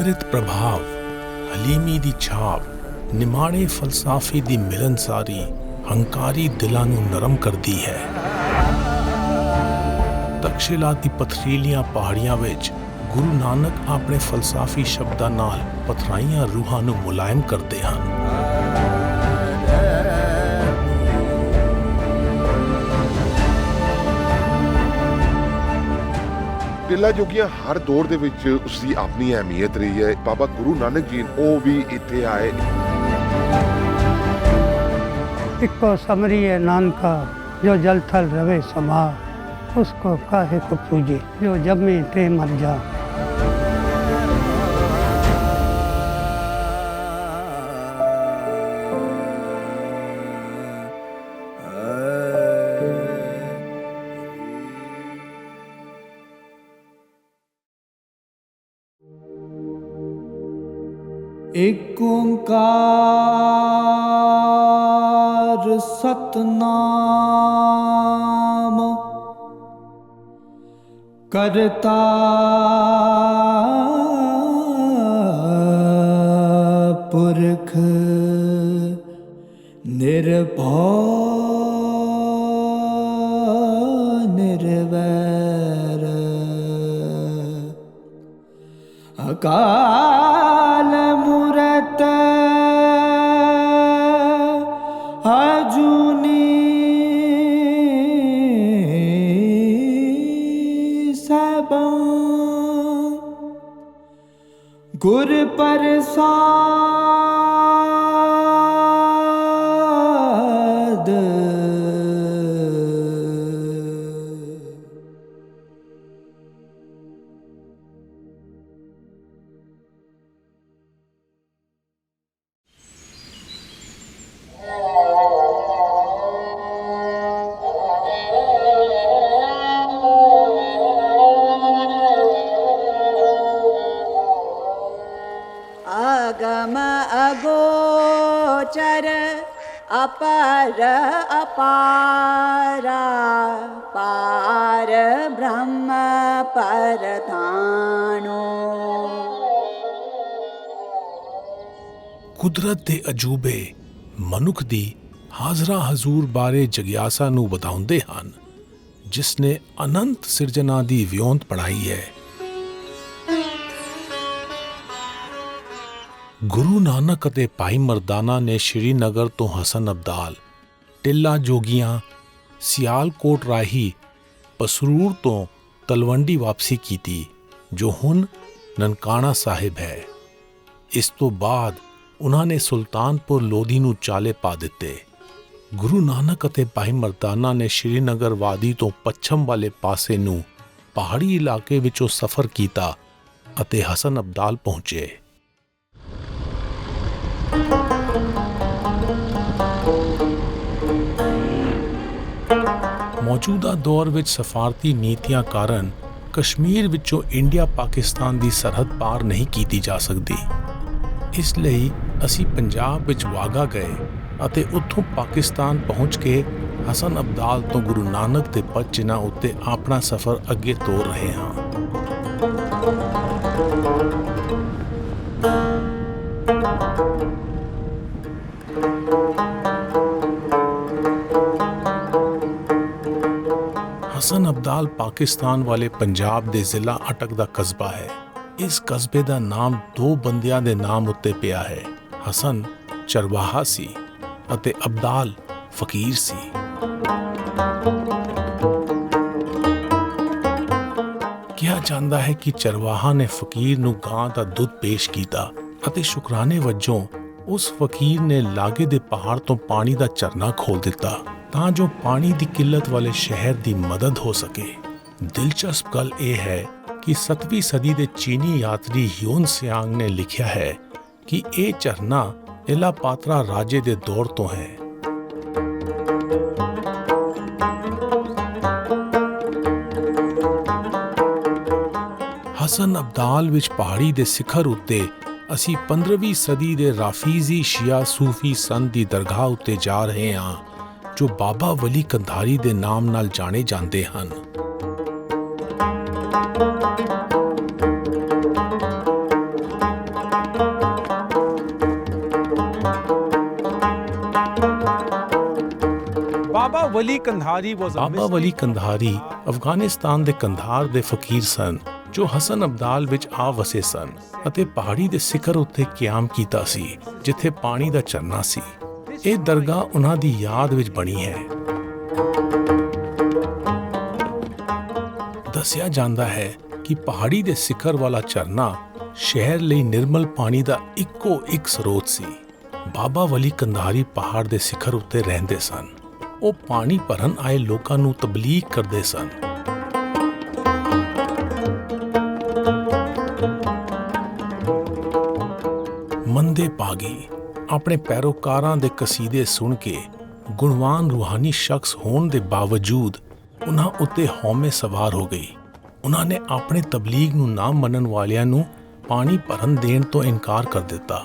ਅੰਮ੍ਰਿਤ ਪ੍ਰਭਾਵ, ਹਲੀਮੀ ਦੀ ਛਾਪ, ਨਿਮਾਣੇ ਫਲਸਾਫੇ ਦੀ ਮਿਲਨਸਾਰੀ ਹੰਕਾਰੀ ਦਿਲਾਂ ਨੂੰ ਨਰਮ ਕਰਦੀ ਹੈ। ਤਕਸ਼ਿਲਾ ਦੀ ਪਥਰੀਲੀਆਂ ਪਹਾੜੀਆਂ ਵਿੱਚ ਗੁਰੂ ਨਾਨਕ ਆਪਣੇ ਫਲਸਾਫੀ ਸ਼ਬਦਾਂ ਨਾਲ ਪਥਰਾਈਆਂ ਰੂਹਾਂ ਨੂੰ ਮੁਲਾਇਮ ਕਰਦੇ ਹਨ। ਟਿੱਲਾ ਜੋਗੀਆਂ ਹਰ ਦੌਰ ਦੇ ਵਿੱਚ ਉਸ ਦੀ ਆਪਣੀ ਅਹਿਮੀਅਤ ਰਹੀ ਹੈ। ਬਾਬਾ ਗੁਰੂ ਨਾਨਕ ਜੀ ਉਹ ਵੀ ਇੱਥੇ ਆਏ। ਇੱਕੋ ਸਮਰੀ ਹੈ ਨਾਨਕਾ ਜੋ ਜਲ ਥਲ ਰਵੇ ਸਮਾ, ਉਸਕੋ ਕਾਹੇ ਕੋ ਪੂਜੇ ਜੋ ਜਬ में ते मर जा। ਏਕ ਓੰਕਾਰ ਸਤਨਾਮ ਕਰਤਾ ਪੁਰਖ ਨਿਰਭਉ ਨਿਰਵੈਰ ਅਕਾਲ ਮੂਰਤ ਅਜੂਨੀ ਸਭੰ ਗੁਰ ਪ੍ਰਸਾਦ। अगम अगोचर अपर अपारा, पार ब्रह्म परधानो। ਕੁਦਰਤ ਦੇ ਅਜੂਬੇ ਮਨੁੱਖ ਦੀ ਹਾਜ਼ਰਾ ਹਜ਼ੂਰ ਬਾਰੇ ਜਗਿਆਸਾ ਨੂੰ ਵਧਾਉਂਦੇ ਹਨ, ਜਿਸ ਨੇ ਅਨੰਤ ਸਿਰਜਣਾ ਦੀ ਵਿਉਂਤ ਪੜਾਈ ਹੈ। ਗੁਰੂ ਨਾਨਕ ਅਤੇ ਭਾਈ ਮਰਦਾਨਾ ਨੇ ਸ਼੍ਰੀਨਗਰ ਤੋਂ ਹਸਨ ਅਬਦਾਲ, ਟਿੱਲਾ ਜੋਗੀਆਂ, ਸਿਆਲਕੋਟ ਰਾਹੀਂ ਪਸਰੂਰ ਤੋਂ ਤਲਵੰਡੀ ਵਾਪਸੀ ਕੀਤੀ, ਜੋ ਹੁਣ ਨਨਕਾਣਾ ਸਾਹਿਬ ਹੈ। ਇਸ ਤੋਂ ਬਾਅਦ ਉਹਨਾਂ ਨੇ ਸੁਲਤਾਨਪੁਰ ਲੋਧੀ ਨੂੰ ਚਾਲੇ ਪਾ ਦਿੱਤੇ। ਗੁਰੂ ਨਾਨਕ ਅਤੇ ਭਾਈ ਮਰਦਾਨਾ ਨੇ ਸ਼੍ਰੀਨਗਰ ਵਾਦੀ ਤੋਂ ਪੱਛਮ ਵਾਲੇ ਪਾਸੇ ਨੂੰ ਪਹਾੜੀ ਇਲਾਕੇ ਵਿੱਚੋਂ ਸਫ਼ਰ ਕੀਤਾ ਅਤੇ ਹਸਨ ਅਬਦਾਲ ਪਹੁੰਚੇ। ਮੌਜੂਦਾ ਦੌਰ ਵਿੱਚ ਸਫਾਰਤੀ ਨੀਤੀਆਂ ਕਾਰਨ ਕਸ਼ਮੀਰ ਵਿੱਚੋਂ ਇੰਡੀਆ ਪਾਕਿਸਤਾਨ ਦੀ ਸਰਹੱਦ ਪਾਰ ਨਹੀਂ ਕੀਤੀ ਜਾ ਸਕਦੀ। ਇਸ ਲਈ ਅਸੀਂ ਪੰਜਾਬ ਵਿੱਚ ਵਾਗਾ ਗਏ ਅਤੇ ਉੱਥੋਂ ਪਾਕਿਸਤਾਨ ਪਹੁੰਚ ਕੇ ਹਸਨ ਅਬਦਾਲ ਤੋਂ ਗੁਰੂ ਨਾਨਕ ਦੇ ਪਦ ਚਿੰਨ੍ਹਾਂ ਉੱਤੇ ਆਪਣਾ ਸਫ਼ਰ ਅੱਗੇ ਤੋਰ ਰਹੇ ਹਾਂ। ਹਸਨ ਅਬਦਾਲ ਪਾਕਿਸਤਾਨ ਵਾਲੇ ਪੰਜਾਬ ਦੇ ਜ਼ਿਲ੍ਹਾ ਅਟਕ ਦਾ ਕਸਬਾ ਹੈ। ਇਸ ਕਸਬੇ ਦਾ ਨਾਮ ਦੋ ਬੰਦਿਆਂ ਦੇ ਨਾਮ ਉੱਤੇ ਪਿਆ ਹੈ। ਹਸਨ ਚਰਵਾਹਾ ਸੀ ਅਤੇ ਅਬਦਾਲ ਫਕੀਰ ਸੀ। ਕਿਹਾ ਜਾਂਦਾ ਹੈ ਕਿ ਚਰਵਾਹਾ ਨੇ ਫਕੀਰ ਨੂੰ ਗਾਂ ਦਾ ਦੁੱਧ ਪੇਸ਼ ਕੀਤਾ ਅਤੇ ਸ਼ੁਕਰਾਨੇ ਵਜੋਂ ਉਸ ਫਕੀਰ ਨੇ ਲਾਗੇ ਦੇ ਪਹਾੜ ਤੋਂ ਪਾਣੀ ਦਾ ਝਰਨਾ ਖੋਲ੍ਹ ਦਿੱਤਾ ਤਾਂ ਜੋ ਪਾਣੀ ਦੀ ਕਿੱਲਤ ਵਾਲੇ ਸ਼ਹਿਰ ਦੀ ਮਦਦ ਹੋ ਸਕੇ। ਦਿਲਚਸਪ ਗੱਲ ਇਹ ਹੈ ਕਿ 7ਵੀਂ ਸਦੀ ਦੇ ਚੀਨੀ ਯਾਤਰੀ ਹਿਊਨ ਸਿਆਂਗ ਨੇ ਲਿਖਿਆ ਹੈ ਕਿ ਇਹ ਝਰਨਾ ਇਲਾਪਾਤਰਾ ਰਾਜੇ ਦੇ ਦੌਰ ਤੋਂ ਹੈ। ਹਸਨ ਅਬਦਾਲ ਵਿੱਚ ਪਹਾੜੀ ਦੇ ਸਿਖਰ ਉੱਤੇ ਅਸੀਂ 15ਵੀਂ ਸਦੀ ਦੇ ਰਾਫੀਜ਼ੀ ਸ਼ੀਆ ਸੂਫੀ ਸੰਤ ਦੀ ਦਰਗਾਹ ਉੱਤੇ ਜਾ ਰਹੇ ਹਾਂ, ਜੋ ਬਾਬਾ ਵਲੀ ਕੰਧਾਰੀ ਦੇ ਨਾਮ ਨਾਲ ਜਾਣੇ ਜਾਂਦੇ ਹਨ। Wali Kandhari was a ਬਾਬਾ ਵਲੀ ਕੰਧਾਰੀ ਅਫਗਾਨਿਸਤਾਨ ਦੇ ਕੰਧਾਰ ਦੇ ਫਕੀਰ ਸਨ ਜੋ ਹਸਨ ਅਬਦਾਲ ਵਿੱਚ ਆ ਵਸੇ ਸਨ ਅਤੇ ਪਹਾੜੀ ਦੇ ਸਿਖਰ ਉੱਤੇ ਕਿਆਮ ਕੀਤਾ ਸੀ ਜਿੱਥੇ ਪਾਣੀ ਦਾ ਝਰਨਾ ਸੀ। ਇਹ ਦਰਗਾਹ ਉਹਨਾਂ ਦੀ ਯਾਦ ਵਿੱਚ ਬਣੀ ਹੈ। ਦੱਸਿਆ ਜਾਂਦਾ ਹੈ ਕਿ ਪਹਾੜੀ ਦੇ ਸਿਖਰ ਵਾਲਾ ਝਰਨਾ ਸ਼ਹਿਰ ਲਈ ਨਿਰਮਲ ਪਾਣੀ ਦਾ ਇੱਕੋ ਇੱਕ ਸਰੋਤ ਸੀ। ਬਾਬਾ ਵਲੀ ਕੰਧਾਰੀ ਪਹਾੜ ਦੇ ਸਿਖਰ ਉੱਤੇ ਰਹਿੰਦੇ ਸਨ। ਉਹ ਪਾਣੀ ਭਰਨ ਆਏ ਲੋਕਾਂ ਨੂੰ ਤਬਲੀਗ ਕਰਦੇ ਸਨ। ਮੰਦੇ ਪਾਗੀ ਆਪਣੇ ਪੈਰੋਕਾਰਾਂ ਦੇ ਕਸੀਦੇ ਸੁਣ ਕੇ ਗੁਣਵਾਨ ਰੂਹਾਨੀ ਸ਼ਖਸ ਹੋਣ ਦੇ ਬਾਵਜੂਦ ਉਹਨਾਂ ਉੱਤੇ ਹਉਮੈ ਸਵਾਰ ਹੋ ਗਈ। ਉਹਨਾਂ ਨੇ ਆਪਣੇ ਤਬਲੀਗ ਨੂੰ ਨਾ ਮੰਨਣ ਵਾਲਿਆਂ ਨੂੰ ਪਾਣੀ ਭਰਨ ਦੇਣ ਤੋਂ ਇਨਕਾਰ ਕਰ ਦਿੱਤਾ।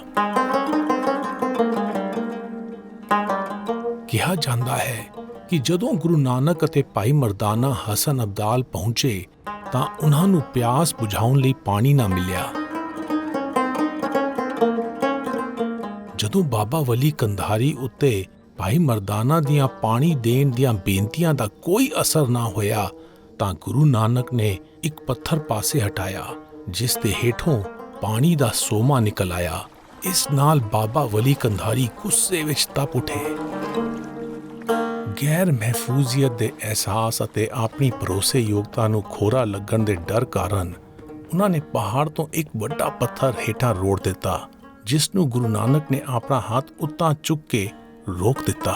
ਕਿਹਾ ਜਾਂਦਾ ਹੈ ਕਿ ਜਦੋਂ ਗੁਰੂ ਨਾਨਕ ਅਤੇ ਭਾਈ ਮਰਦਾਨਾ ਹਸਨ ਅਬਦਾਲ ਪਹੁੰਚੇ ਤਾਂ ਉਹਨਾਂ ਨੂੰ ਪਿਆਸ ਬੁਝਾਉਣ ਲਈ ਪਾਣੀ ਨਾ ਮਿਲਿਆ। ਜਦੋਂ ਬਾਬਾ ਵਲੀ ਕੰਧਾਰੀ ਉੱਤੇ ਭਾਈ ਮਰਦਾਨਾ ਦੀਆਂ ਪਾਣੀ ਦੇਣ ਦੀਆਂ ਬੇਨਤੀਆਂ ਦਾ ਕੋਈ ਅਸਰ ਨਾ ਹੋਇਆ ਤਾਂ ਗੁਰੂ ਨਾਨਕ ਨੇ ਇੱਕ ਪੱਥਰ ਪਾਸੇ ਹਟਾਇਆ ਜਿਸ ਦੇ ਹੇਠੋਂ ਪਾਣੀ ਦਾ ਸੋਮਾ ਨਿਕਲ ਆਇਆ। ਇਸ ਨਾਲ ਬਾਬਾ ਵਲੀ ਕੰਧਾਰੀ ਗੁੱਸੇ ਵਿੱਚ ਤਪ ਉੱਠੇ। ਗੈਰ ਮਹਿਫੂਜ਼ੀਅਤ ਦੇ ਅਹਿਸਾਸ ਅਤੇ ਆਪਣੀ ਭਰੋਸੇਯੋਗਤਾ ਨੂੰ ਖੋਰਾ ਲੱਗਣ ਦੇ ਡਰ ਕਾਰਨ ਉਹਨਾਂ ਨੇ ਪਹਾੜ ਤੋਂ ਇੱਕ ਵੱਡਾ ਪੱਥਰ ਹੇਠਾਂ ਰੋੜ ਦਿੱਤਾ ਜਿਸ ਨੂੰ ਗੁਰੂ ਨਾਨਕ ਨੇ ਆਪਣਾ ਹੱਥ ਉੱਤਾਂ ਚੁੱਕ ਕੇ ਰੋਕ ਦਿੱਤਾ।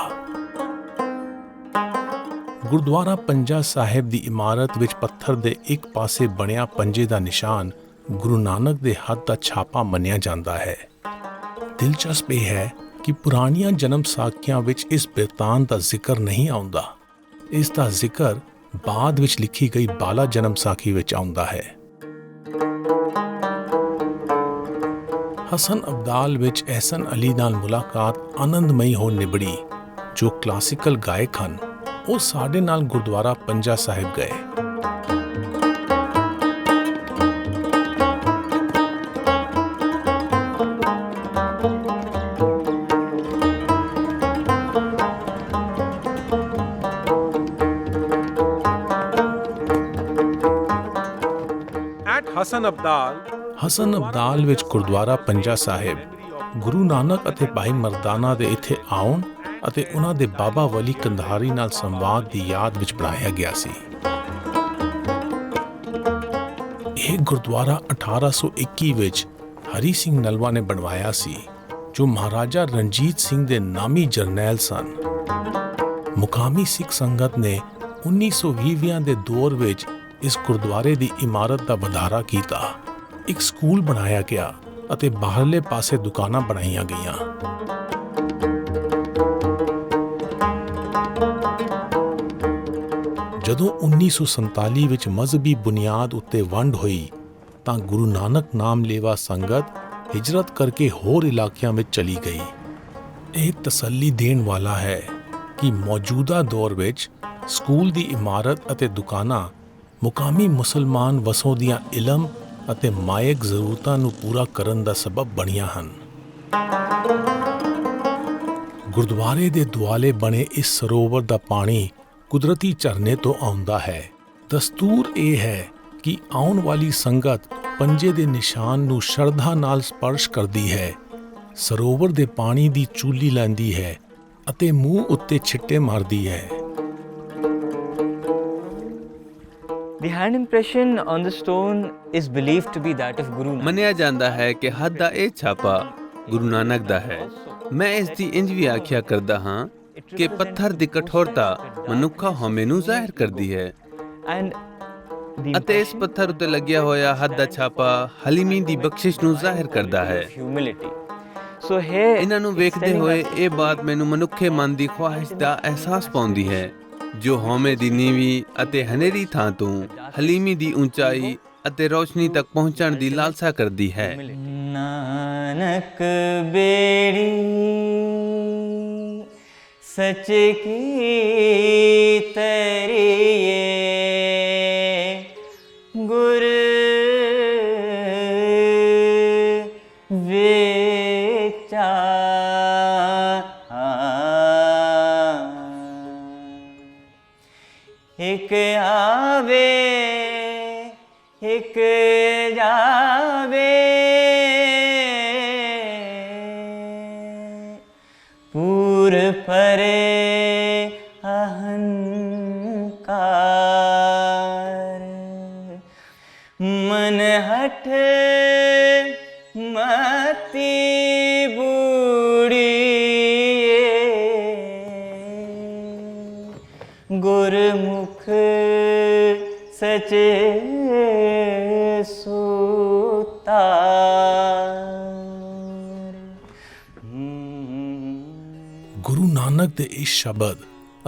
ਗੁਰਦੁਆਰਾ ਪੰਜਾ ਸਾਹਿਬ ਦੀ ਇਮਾਰਤ ਵਿੱਚ ਪੱਥਰ ਦੇ ਇੱਕ ਪਾਸੇ ਬਣਿਆ ਪੰਜੇ ਦਾ ਨਿਸ਼ਾਨ ਗੁਰੂ ਨਾਨਕ ਦੇ ਹੱਥ ਦਾ ਛਾਪਾ ਮੰਨਿਆ ਜਾਂਦਾ ਹੈ। ਦਿਲਚਸਪ ਇਹ ਹੈ ਕਿ ਪੁਰਾਣੀਆਂ ਜਨਮ ਸਾਖੀਆਂ ਵਿੱਚ ਇਸ ਬਿਰਤਾਂਤ ਦਾ ਜ਼ਿਕਰ ਨਹੀਂ ਆਉਂਦਾ। ਇਸ ਦਾ ਜ਼ਿਕਰ ਬਾਅਦ ਵਿੱਚ ਲਿਖੀ ਗਈ ਬਾਲਾ ਜਨਮ ਸਾਖੀ ਵਿੱਚ ਆਉਂਦਾ ਹੈ। ਹਸਨ ਅਬਦਾਲ ਵਿੱਚ ਅਹਿਸਨ ਅਲੀ ਨਾਲ ਮੁਲਾਕਾਤ ਆਨੰਦਮਈ ਹੋ ਨਿਬੜੀ ਜੋ ਕਲਾਸੀਕਲ ਗਾਇਕ ਹਨ। ਉਹ ਸਾਡੇ ਨਾਲ ਗੁਰਦੁਆਰਾ ਪੰਜਾ ਸਾਹਿਬ ਗਏ। ਹਸਨ ਅਬਦਾਲ ਵਿੱਚ ਗੁਰਦੁਆਰਾ ਪੰਜਾ ਸਾਹਿਬ ਗੁਰੂ ਨਾਨਕ ਅਤੇ ਭਾਈ ਮਰਦਾਨਾ ਦੇ ਇੱਥੇ ਆਉਣ ਅਤੇ ਉਹਨਾਂ ਦੇ ਬਾਬਾ ਵਲੀ ਕੰਧਾਰੀ ਨਾਲ ਸੰਵਾਦ ਦੀ ਯਾਦ ਵਿੱਚ ਬਣਾਇਆ ਗਿਆ ਸੀ। ਇਹ ਗੁਰਦੁਆਰਾ 1821 ਵਿੱਚ ਹਰੀ ਸਿੰਘ ਨਲਵਾ ਨੇ ਬਣਵਾਇਆ ਸੀ ਜੋ ਮਹਾਰਾਜਾ ਰਣਜੀਤ ਸਿੰਘ ਦੇ ਨਾਮੀ ਜਰਨੈਲ ਸਨ। ਮੁਕਾਮੀ ਸਿੱਖ ਸੰਗਤ ਨੇ 1920 ਦੇ ਦੌਰ ਵਿੱਚ ਇਸ ਗੁਰਦੁਆਰੇ ਦੀ ਇਮਾਰਤ ਦਾ ਵਧਾਰਾ ਕੀਤਾ। ਇੱਕ ਸਕੂਲ ਬਣਾਇਆ ਗਿਆ ਅਤੇ ਬਾਹਰਲੇ ਪਾਸੇ ਦੁਕਾਨਾਂ ਬਣਾਈਆਂ ਗਈਆਂ। ਜਦੋਂ 1947 ਵਿੱਚ ਮਜ਼ਹਬੀ ਬੁਨਿਆਦ ਉੱਤੇ ਵੰਡ ਹੋਈ ਤਾਂ ਗੁਰੂ ਨਾਨਕ ਨਾਮ ਲੇਵਾ ਸੰਗਤ ਹਿਜਰਤ ਕਰਕੇ ਹੋਰ ਇਲਾਕਿਆਂ ਵਿੱਚ ਚਲੀ ਗਈ। ਇਹ ਤਸੱਲੀ ਦੇਣ ਵਾਲਾ ਹੈ ਕਿ ਮੌਜੂਦਾ ਦੌਰ ਵਿੱਚ ਸਕੂਲ ਦੀ ਇਮਾਰਤ ਅਤੇ ਦੁਕਾਨਾਂ ਮੁਕਾਮੀ ਮੁਸਲਮਾਨ ਵਸੋਂ ਦੀਆਂ ਇਲਮ ਅਤੇ ਮਾਇਕ ਜ਼ਰੂਰਤਾਂ ਨੂੰ ਪੂਰਾ ਕਰਨ ਦਾ ਸਬਬ ਬਣੀਆਂ ਹਨ। ਗੁਰਦੁਆਰੇ ਦੇ ਦੁਆਲੇ ਬਣੇ ਇਸ ਸਰੋਵਰ ਦਾ ਪਾਣੀ ਕੁਦਰਤੀ ਝਰਨੇ ਤੋਂ ਆਉਂਦਾ ਹੈ। ਦਸਤੂਰ ਇਹ ਹੈ ਕਿ ਆਉਣ ਵਾਲੀ ਸੰਗਤ ਪੰਜੇ ਦੇ ਨਿਸ਼ਾਨ ਨੂੰ ਸ਼ਰਧਾ ਨਾਲ ਸਪਰਸ਼ ਕਰਦੀ ਹੈ, ਸਰੋਵਰ ਦੇ ਪਾਣੀ ਦੀ ਚੂਲੀ ਲੈਂਦੀ ਹੈ ਅਤੇ ਮੂੰਹ ਉੱਤੇ ਛਿੱਟੇ ਮਾਰਦੀ ਹੈ। The hand impression on the stone is believed to be that of Guru Nanak. ਮੰਨਿਆ ਜਾਂਦਾ ਹੈ ਕਿ ਹੱਥ ਦਾ ਇਹ ਛਾਪਾ ਗੁਰੂ ਨਾਨਕ ਦਾ ਹੈ। ਮੈਂ ਇਸ ਦੀ ਇੰਜ ਵੀ ਆਖਿਆ ਕਰਦਾ ਹਾਂ ਕਿ ਪੱਥਰ ਦੀ ਕਠੋਰਤਾ ਮਨੁੱਖਾ ਹਉਮੈ ਨੂੰ ਜ਼ਾਹਿਰ ਕਰਦੀ ਹੈ ਅਤੇ ਇਸ ਪੱਥਰ ਉੱਤੇ ਲੱਗਿਆ ਹੋਇਆ ਹੱਥ ਦਾ ਛਾਪਾ ਹਲੀਮੀ ਦੀ ਬਖਸ਼ਿਸ਼ ਨੂੰ ਜ਼ਾਹਿਰ ਕਰਦਾ ਹੈ। ਇਹਨਾਂ ਨੂੰ ਵੇਖਦੇ ਹੋਏ ਇਹ ਬਾਤ ਮੈਨੂੰ ਮਨੁੱਖੇ ਮਨ ਦੀ ਖੁਆਇਸ਼ ਦਾ ਅਹਿਸਾਸ ਪਾਉਂਦੀ ਹੈ ਜੋ ਹਉਮੈ ਦੀ ਨੀਵੀਂ ਅਤੇ ਹਨੇਰੀ ਥਾਂ ਤੋਂ ਹਲੀਮੀ ਦੀ ਉਚਾਈ ਅਤੇ ਰੋਸ਼ਨੀ ਤੱਕ ਪਹੁੰਚਣ ਦੀ ਲਾਲਸਾ ਕਰਦੀ ਹੈ। ਨਾਨਕ ਬੇੜੀ ਸੱਚ ਕੀ ਤਰੀਏ ਗੁਰ ਵੇਚਾ। हिक जावे पूर परे अहंकार मन हठ मति बूढ़ी गुरमुख सचे सुतार। ਗੁਰੂ ਨਾਨਕ ਦੇ ਇਸ ਸ਼ਬਦ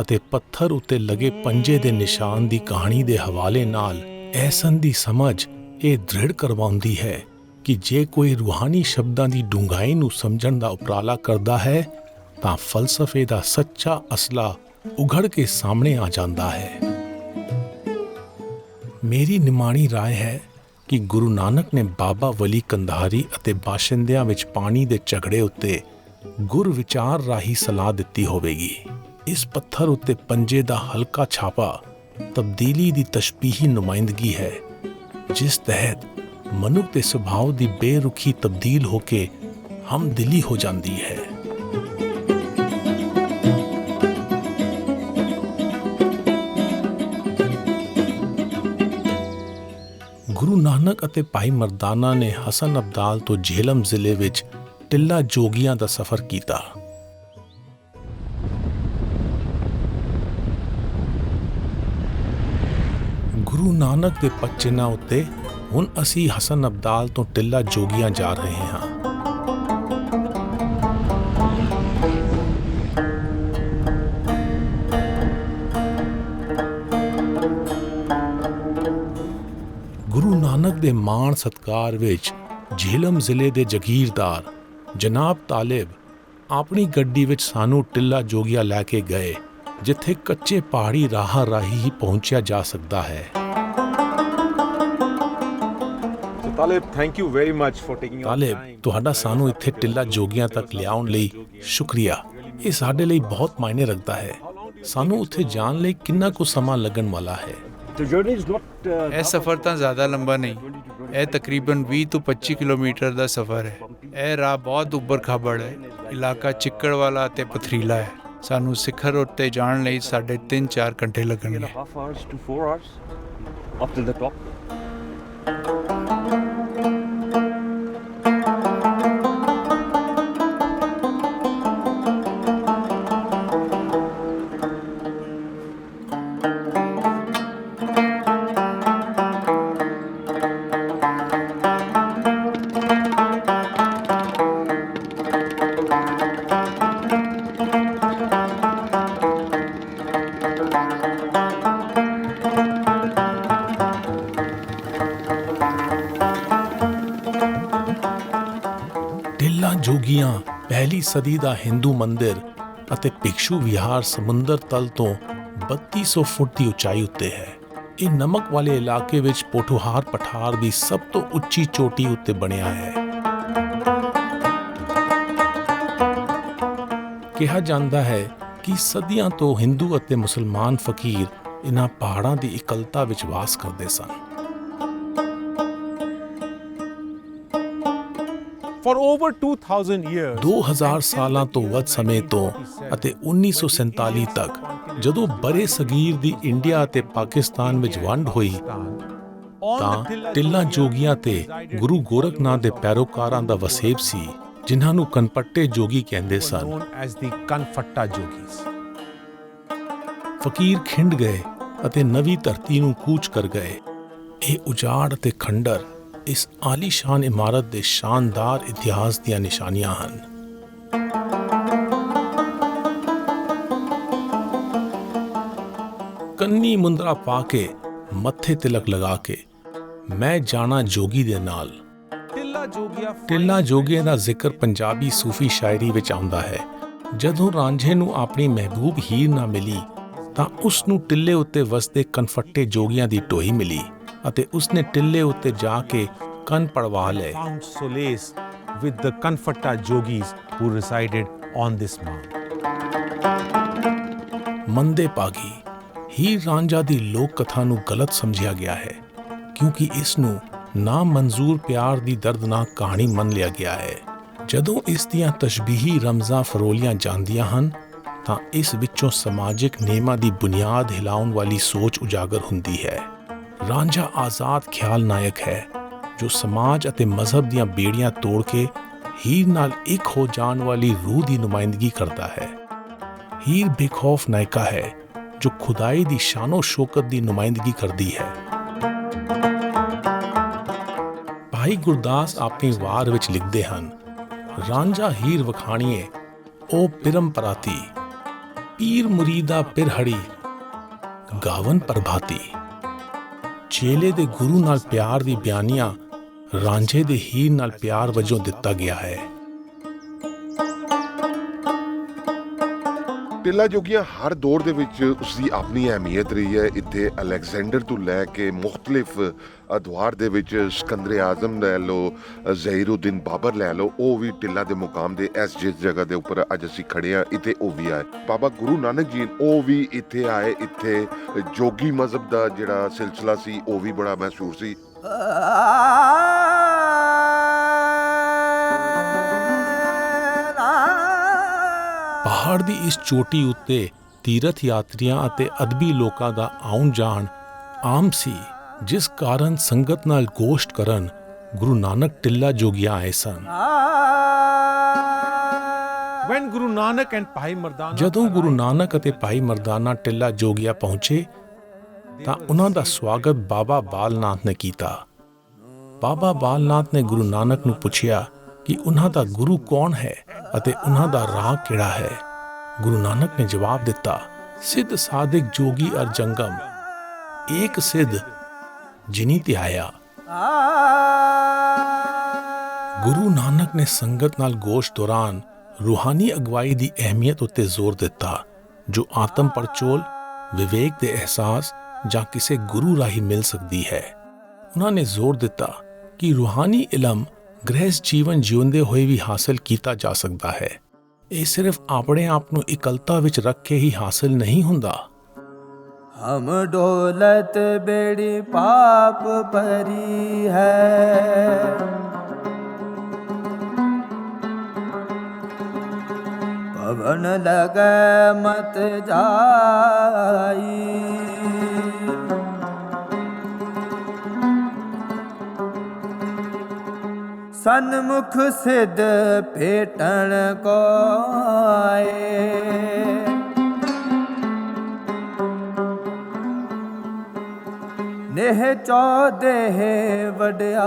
ਅਤੇ ਪੱਥਰ ਉੱਤੇ ਲਗੇ ਪੰਜੇ ਦੇ ਨਿਸ਼ਾਨ ਦੀ ਕਹਾਣੀ ਦੇ ਹਵਾਲੇ ਨਾਲ ਐਸਨ ਦੀ ਸਮਝ ਇਹ ਦ੍ਰਿੜ ਕਰਵਾਉਂਦੀ ਹੈ ਕਿ ਜੇ ਕੋਈ ਰੂਹਾਨੀ ਸ਼ਬਦਾਂ ਦੀ ਡੂੰਘਾਈ ਨੂੰ ਸਮਝਣ ਦਾ ਉਪਰਾਲਾ ਕਰਦਾ ਹੈ ਤਾਂ ਫਲਸਫੇ ਦਾ ਸੱਚਾ ਅਸਲਾ ਉਘੜ ਕੇ ਸਾਹਮਣੇ ਆ ਜਾਂਦਾ ਹੈ। ਮੇਰੀ ਨਿਮਾਣੀ ਰਾਏ ਹੈ ਕਿ ਗੁਰੂ ਨਾਨਕ ਨੇ ਬਾਬਾ ਵਲੀ ਕੰਧਾਰੀ ਅਤੇ ਬਾਸ਼ਿੰਦਿਆਂ ਵਿੱਚ ਪਾਣੀ ਦੇ ਝਗੜੇ ਉੱਤੇ ਗੁਰ ਵਿਚਾਰ ਰਾਹੀਂ ਸਲਾਹ ਦਿੱਤੀ ਹੋਵੇਗੀ। ਇਸ ਪੱਥਰ ਉੱਤੇ ਪੰਜੇ ਦਾ ਹਲਕਾ ਛਾਪਾ ਤਬਦੀਲੀ ਦੀ ਤਸ਼ਬੀਹੀ ਨੁਮਾਇੰਦਗੀ ਹੈ, ਜਿਸ ਤਹਿਤ ਮਨੁੱਖ ਦੇ ਸੁਭਾਅ ਦੀ ਬੇਰੁਖੀ ਤਬਦੀਲ ਹੋ ਕੇ ਹਮਦਿਲੀ ਹੋ ਜਾਂਦੀ ਹੈ। ਗੁਰੂ ਨਾਨਕ ਅਤੇ ਭਾਈ ਮਰਦਾਨਾ ਨੇ ਹਸਨ ਅਬਦਾਲ ਤੋਂ ਜੇਹਲਮ ਜ਼ਿਲ੍ਹੇ ਵਿੱਚ ਟਿੱਲਾ ਜੋਗੀਆਂ ਦਾ ਸਫ਼ਰ ਕੀਤਾ। ਗੁਰੂ ਨਾਨਕ ਦੇ ਪਚਿਨਾਂ ਉੱਤੇ ਹੁਣ ਅਸੀਂ ਹਸਨ ਅਬਦਾਲ ਤੋਂ ਟਿੱਲਾ ਜੋਗੀਆਂ ਜਾ ਰਹੇ ਹਾਂ। ਗੁਰੂ ਨਾਨਕ ਦੇ ਮਾਣ ਸਤਕਾਰ ਵਿੱਚ ਜੇਹਲਮ ਜ਼ਿਲ੍ਹੇ ਦੇ ਜਗੀਰਦਾਰ ਜਨਾਬ ਤਾਲਿਬ ਆਪਣੀ ਗੱਡੀ ਵਿੱਚ ਸਾਨੂੰ ਟਿੱਲਾ ਜੋਗੀਆਂ ਲੈ ਕੇ ਗਏ, ਜਿੱਥੇ ਕੱਚੇ ਪਹਾੜੀ ਰਾਹਾਂ ਰਾਹੀਂ ਹੀ ਪਹੁੰਚਿਆ ਜਾ ਸਕਦਾ ਹੈ। Talib, thank you very much for taking your Talib, ਤੁਹਾਡਾ ਸਾਨੂੰ ਇੱਥੇ ਟਿੱਲਾ ਜੋਗੀਆਂ ਤੱਕ ਲਿਆਉਣ ਲਈ ਸ਼ੁਕਰੀਆ। ਇਹ ਸਾਡੇ ਲਈ ਬਹੁਤ ਮਾਇਨੇ ਰੱਖਦਾ ਹੈ। ਸਾਨੂੰ ਉੱਥੇ ਜਾਣ ਲਈ ਕਿੰਨਾ ਕੁ ਸਮਾਂ ਲੱਗਣ ਵਾਲਾ ਹੈ? ਇਹ ਸਫ਼ਰ ਤਾਂ ਜ਼ਿਆਦਾ ਲੰਬਾ ਨਹੀਂ, ਇਹ ਤਕਰੀਬਨ 20 ਤੋਂ 25 ਕਿਲੋਮੀਟਰ ਦਾ ਸਫ਼ਰ ਹੈ। ਇਹ ਰਾਹ ਬਹੁਤ ਉੱਬੜ ਖਾਬੜ ਹੈ, ਇਲਾਕਾ ਚਿੱਕੜ ਵਾਲਾ ਅਤੇ ਪਥਰੀਲਾ ਹੈ। ਸਾਨੂੰ ਸਿਖਰ ਉੱਤੇ ਜਾਣ ਲਈ 3.5-4 ਘੰਟੇ ਲੱਗਣਗੇ। ਟਿੱਲਾ ਜੋਗੀਆਂ ਪਹਿਲੀ ਸਦੀ ਦਾ ਹਿੰਦੂ ਮੰਦਿਰ ਅਤੇ ਭਿਕਸ਼ੂ ਵਿਹਾਰ ਸਮੁੰਦਰ ਤਲ ਤੋਂ 3200 ਫੁੱਟ ਦੀ ਉਚਾਈ ਉੱਤੇ ਹੈ। ਇਹ ਨਮਕ ਵਾਲੇ ਇਲਾਕੇ ਵਿੱਚ ਪੋਠੋਹਾਰ ਪਠਾਰ ਦੀ ਸਭ ਤੋਂ ਉੱਚੀ ਚੋਟੀ ਉੱਤੇ ਬਣਿਆ ਹੈ। ਕਿਹਾ ਜਾਂਦਾ ਹੈ ਕਿ ਸਦੀਆਂ ਤੋਂ ਹਿੰਦੂ ਅਤੇ ਮੁਸਲਮਾਨ ਫਕੀਰ ਇਹਨਾਂ ਪਹਾੜਾਂ ਦੀ ਇਕੱਲਤਾ ਵਿੱਚ ਵਾਸ ਕਰਦੇ ਸਨ। For over 2000 years 2000 ਸਾਲਾਂ ਤੋਂ ਵੱਧ ਸਮੇਂ ਤੋਂ ਅਤੇ 1947 ਤੱਕ ਜਦੋਂ ਬਰੇ ਸਗੀਰ ਦੀ ਇੰਡੀਆ ਅਤੇ ਪਾਕਿਸਤਾਨ ਵਿੱਚ ਵੰਡ ਹੋਈ ਤਾਂ ਟਿੱਲਾ ਜੋਗੀਆਂ ਤੇ ਗੁਰੂ ਗੋਰਖਨਾਥ ਦੇ ਪੈਰੋਕਾਰਾਂ ਦਾ ਵਸੇਬ ਸੀ, ਜਿਨ੍ਹਾਂ ਨੂੰ ਕਨਪੱਟੇ ਜੋਗੀ ਕਹਿੰਦੇ ਸਨ। ਫਕੀਰ ਖਿੰਡ ਗਏ ਅਤੇ ਨਵੀਂ ਧਰਤੀ ਨੂੰ ਕੂਚ ਕਰ ਗਏ। ਇਹ ਉਜਾੜ ਅਤੇ ਖੰਡਰ ਇਸ ਆਲੀਸ਼ਾਨ ਇਮਾਰਤ ਦੇ ਸ਼ਾਨਦਾਰ ਇਤਿਹਾਸ ਦੀਆਂ ਨਿਸ਼ਾਨੀਆਂ ਹਨ। ਕੰਨੀ ਮੁੰਦਰਾ ਪਾ ਕੇ, ਮੱਥੇ ਤਿਲਕ ਲਗਾ ਕੇ, ਮੈਂ ਜਾਣਾ ਜੋਗੀ ਦੇ ਨਾਲ। ਟਿੱਲਾ ਜੋਗੀਆਂ ਦਾ ਜ਼ਿਕਰ ਪੰਜਾਬੀ ਸੂਫੀ ਸ਼ਾਇਰੀ ਵਿੱਚ ਆਉਂਦਾ ਹੈ। ਜਦੋਂ ਰਾਂਝੇ ਨੂੰ ਆਪਣੀ ਮਹਿਬੂਬ ਹੀਰ ਨਾ ਮਿਲੀ ਤਾਂ ਉਸ ਨੂੰ ਟਿੱਲੇ ਉੱਤੇ ਵਸਦੇ ਕਨਫੱਟੇ ਜੋਗੀਆਂ ਦੀ ਢੋਈ ਮਿਲੀ ਅਤੇ ਉਸਨੇ ਟਿੱਲੇ ਉੱਤੇ ਜਾ ਕੇ ਕੰਨ ਪੜਵਾ ਲਏ। with the Kanfatta yogis who resided on this mount. ਮੰਦੇ ਪਾਗੀ ਹੀਰ ਰਾਂਝਾ ਦੀ ਲੋਕ ਕਥਾ ਨੂੰ ਗਲਤ ਸਮਝਿਆ ਗਿਆ ਹੈ। ਕਿਉਂਕਿ ਇਸ ਨੂੰ ਨਾ ਮਨਜ਼ੂਰ ਪਿਆਰ ਦੀ ਦਰਦਨਾਕ ਕਹਾਣੀ ਮੰਨ ਲਿਆ ਗਿਆ ਹੈ। ਜਦੋਂ ਇਸ ਦੀਆਂ ਤਸ਼ਬੀਹੀ ਰਮਜ਼ਾਂ ਫਰੋਲੀਆਂ ਜਾਂਦੀਆਂ ਹਨ ਤਾਂ ਇਸ ਵਿੱਚੋਂ ਸਮਾਜਿਕ ਨਿਯਮਾਂ ਦੀ ਬੁਨਿਆਦ ਹਿਲਾਉਣ ਵਾਲੀ ਸੋਚ ਉਜਾਗਰ ਹੁੰਦੀ ਹੈ। ਰਾਂਝਾ ਆਜ਼ਾਦ ਖਿਆਲ ਨਾਇਕ ਹੈ ਜੋ ਸਮਾਜ ਅਤੇ ਮਜ਼ਹਬ ਦੀਆਂ ਬੇੜੀਆਂ ਤੋੜ ਕੇ ਹੀਰ ਨਾਲ ਇੱਕ ਹੋ ਜਾਣ ਵਾਲੀ ਰੂਹ ਦੀ ਨੁਮਾਇੰਦਗੀ ਕਰਦਾ ਹੈ। ਹੀਰ ਬੇਖੌਫ ਨਾਇਕਾ ਹੈ ਜੋ ਖੁਦਾਈ ਦੀ ਸ਼ਾਨੋ ਸ਼ੌਕਤ ਦੀ ਨੁਮਾਇੰਦਗੀ ਕਰਦੀ ਹੈ। ਭਾਈ ਗੁਰਦਾਸ ਆਪਣੀ ਵਾਰ ਵਿੱਚ ਲਿਖਦੇ ਹਨ, ਰਾਂਝਾ ਹੀਰ ਵਖਾਣੀਏ ਉਹ ਪਰੰਪਰਾਤੀ, ਪੀਰ ਮੁਰੀਦਾ ਪਿਰਹੜੀ ਗਾਵਨ ਪ੍ਰਭਾਤੀ। ਚੇਲੇ ਦੇ ਗੁਰੂ ਨਾਲ ਪਿਆਰ ਦੀ ਬਿਆਨੀਆਂ ਰਾਂਝੇ ਦੇ ਹੀਰ ਨਾਲ ਪਿਆਰ ਵਜੋਂ ਦਿੱਤਾ ਗਿਆ ਹੈ। ਟਿੱਲਾ ਜੋਗੀਆਂ ਹਰ ਦੌਰ ਦੇ ਵਿੱਚ ਉਸਦੀ ਆਪਣੀ ਅਹਿਮੀਅਤ ਰਹੀ ਹੈ। ਇੱਥੇ ਅਲੈਗਜ਼ੈਂਡਰ ਤੋਂ ਲੈ ਕੇ ਮੁਖਤਲਿਫ ਅਦਵਾਰ ਦੇ ਵਿੱਚ ਸਿਕੰਦਰ ਆਜ਼ਮ ਲੈ ਲਓ, ਜ਼ਹੀਰੁদ্দিন ਬਾਬਰ ਲੈ ਲਓ, ਉਹ ਵੀ ਟਿੱਲਾ ਦੇ ਮੁਕਾਮ ਦੇ ਇਸ ਜਿਸ ਜਗ੍ਹਾ ਦੇ ਉੱਪਰ ਅੱਜ ਅਸੀਂ ਖੜੇ ਹਾਂ ਇੱਥੇ ਉਹ ਵੀ ਆਏ। ਬਾਬਾ ਗੁਰੂ ਨਾਨਕ ਜੀ ਉਹ ਵੀ ਇੱਥੇ ਆਏ। ਇੱਥੇ ਜੋਗੀ ਮਜ਼ਹਬ ਦਾ ਜਿਹੜਾ ਸਿਲਸਿਲਾ ਸੀ ਉਹ ਵੀ ਬੜਾ ਮਸ਼ਹੂਰ ਸੀ। ਪਹਾੜ ਦੀ ਇਸ ਚੋਟੀ ਉੱਤੇ ਤੀਰਥ ਯਾਤਰੀਆਂ ਅਤੇ ਅਦਬੀ ਲੋਕਾਂ ਦਾ ਆਉਣ ਜਾਣ ਆਮ ਸੀ, ਜਿਸ ਕਾਰਨ ਸੰਗਤ ਨਾਲ ਗੋਸ਼ਟ ਕਰਨ ਗੁਰੂ ਨਾਨਕ ਟਿੱਲਾ ਜੋਗੀਆਂ ਆਏ ਸਨ। When Guru Nanak and Bhai Mardana ਜਦੋਂ ਗੁਰੂ ਨਾਨਕ ਅਤੇ ਭਾਈ ਮਰਦਾਨਾ ਟਿੱਲਾ ਜੋਗੀਆਂ ਪਹੁੰਚੇ ਤਾਂ ਉਹਨਾਂ ਦਾ ਸਵਾਗਤ ਬਾਬਾ ਬਾਲਨਾਥ ਨੇ ਕੀਤਾ। ਬਾਬਾ ਬਾਲਨਾਥ ਨੇ ਗੁਰੂ ਨਾਨਕ ਨੂੰ ਪੁੱਛਿਆ ਕਿ ਉਹਨਾਂ ਦਾ ਗੁਰੂ ਕੌਣ ਹੈ ਅਤੇ ਉਹਨਾਂ ਦਾ ਰਾਹ ਕਿਹੜਾ ਹੈ। ਗੁਰੂ ਨਾਨਕ ਨੇ ਜਵਾਬ ਦਿੱਤਾ, ਸਿੱਧ ਸਾਧਿਕ ਜੋਗੀ ਅਰ ਜੰਗਮ ਏਕ ਸਿੱਧ ਜਿਨੀ ਧਿਆਇਆ। ਗੁਰੂ ਨਾਨਕ ਨੇ ਸੰਗਤ ਨਾਲ ਗੋਸ਼ਟ ਦੌਰਾਨ ਰੂਹਾਨੀ ਅਗਵਾਈ ਦੀ ਅਹਿਮੀਅਤ ਉੱਤੇ ਜ਼ੋਰ ਦਿੱਤਾ, ਜੋ ਆਤਮ ਪੜਚੋਲ, ਵਿਵੇਕ ਦੇ ਅਹਿਸਾਸ ਜਾਂ ਕਿਸੇ ਗੁਰੂ ਰਾਹੀਂ ਮਿਲ ਸਕਦੀ ਹੈ। ਉਹਨਾਂ ਨੇ ਜ਼ੋਰ ਦਿੱਤਾ ਕਿ ਰੂਹਾਨੀ ਇਲਮ ਗ੍ਰਹਿਸਥ ਜੀਵਨ ਜਿਉਂਦੇ ਹੋਏ ਵੀ ਹਾਸਲ ਕੀਤਾ ਜਾ ਸਕਦਾ ਹੈ। ਇਹ ਸਿਰਫ ਆਪਣੇ ਆਪ ਨੂੰ ਇਕੱਲਤਾ ਵਿੱਚ ਰੱਖ ਕੇ ਹੀ ਹਾਸਲ ਨਹੀਂ ਹੁੰਦਾ। ਹਮ ਡੋਲਤ ਬੇੜੀ ਪਾਪ ਭਰੀ ਹੈ, ਪਵਨ ਲਗੈ ਮਤ ਜਾਈ। ਸਨਮੁਖ ਸਿੱਧ ਭੇਟਣ ਕੋ ਆਏ, ਨੇਹ ਚੌਦਹ ਵਡਿਆਈ।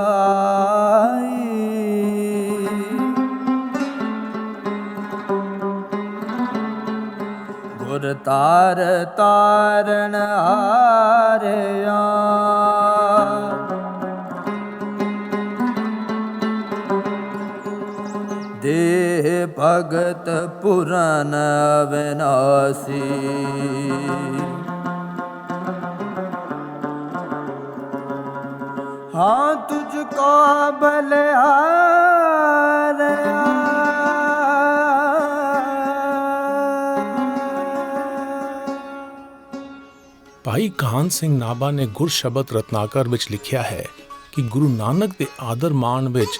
ਗੁਰ ਤਾਰ ਤਾਰਨ ਹਾਰਿਆ, ਦੇਹ ਭਗਤ ਪੁਰਨ ਵਿਨਾਸੀ। ਹਾਂ ਤੁਝ ਕੋ ਬਲਿਹਾਰਿਆ। ਭਾਈ ਕਾਹਨ ਸਿੰਘ ਨਾਭਾ ਨੇ ਗੁਰਸ਼ਬਦ ਰਤਨਾਕਰ ਵਿੱਚ ਲਿਖਿਆ ਹੈ ਕਿ ਗੁਰੂ ਨਾਨਕ ਦੇ ਆਦਰ ਮਾਣ ਵਿੱਚ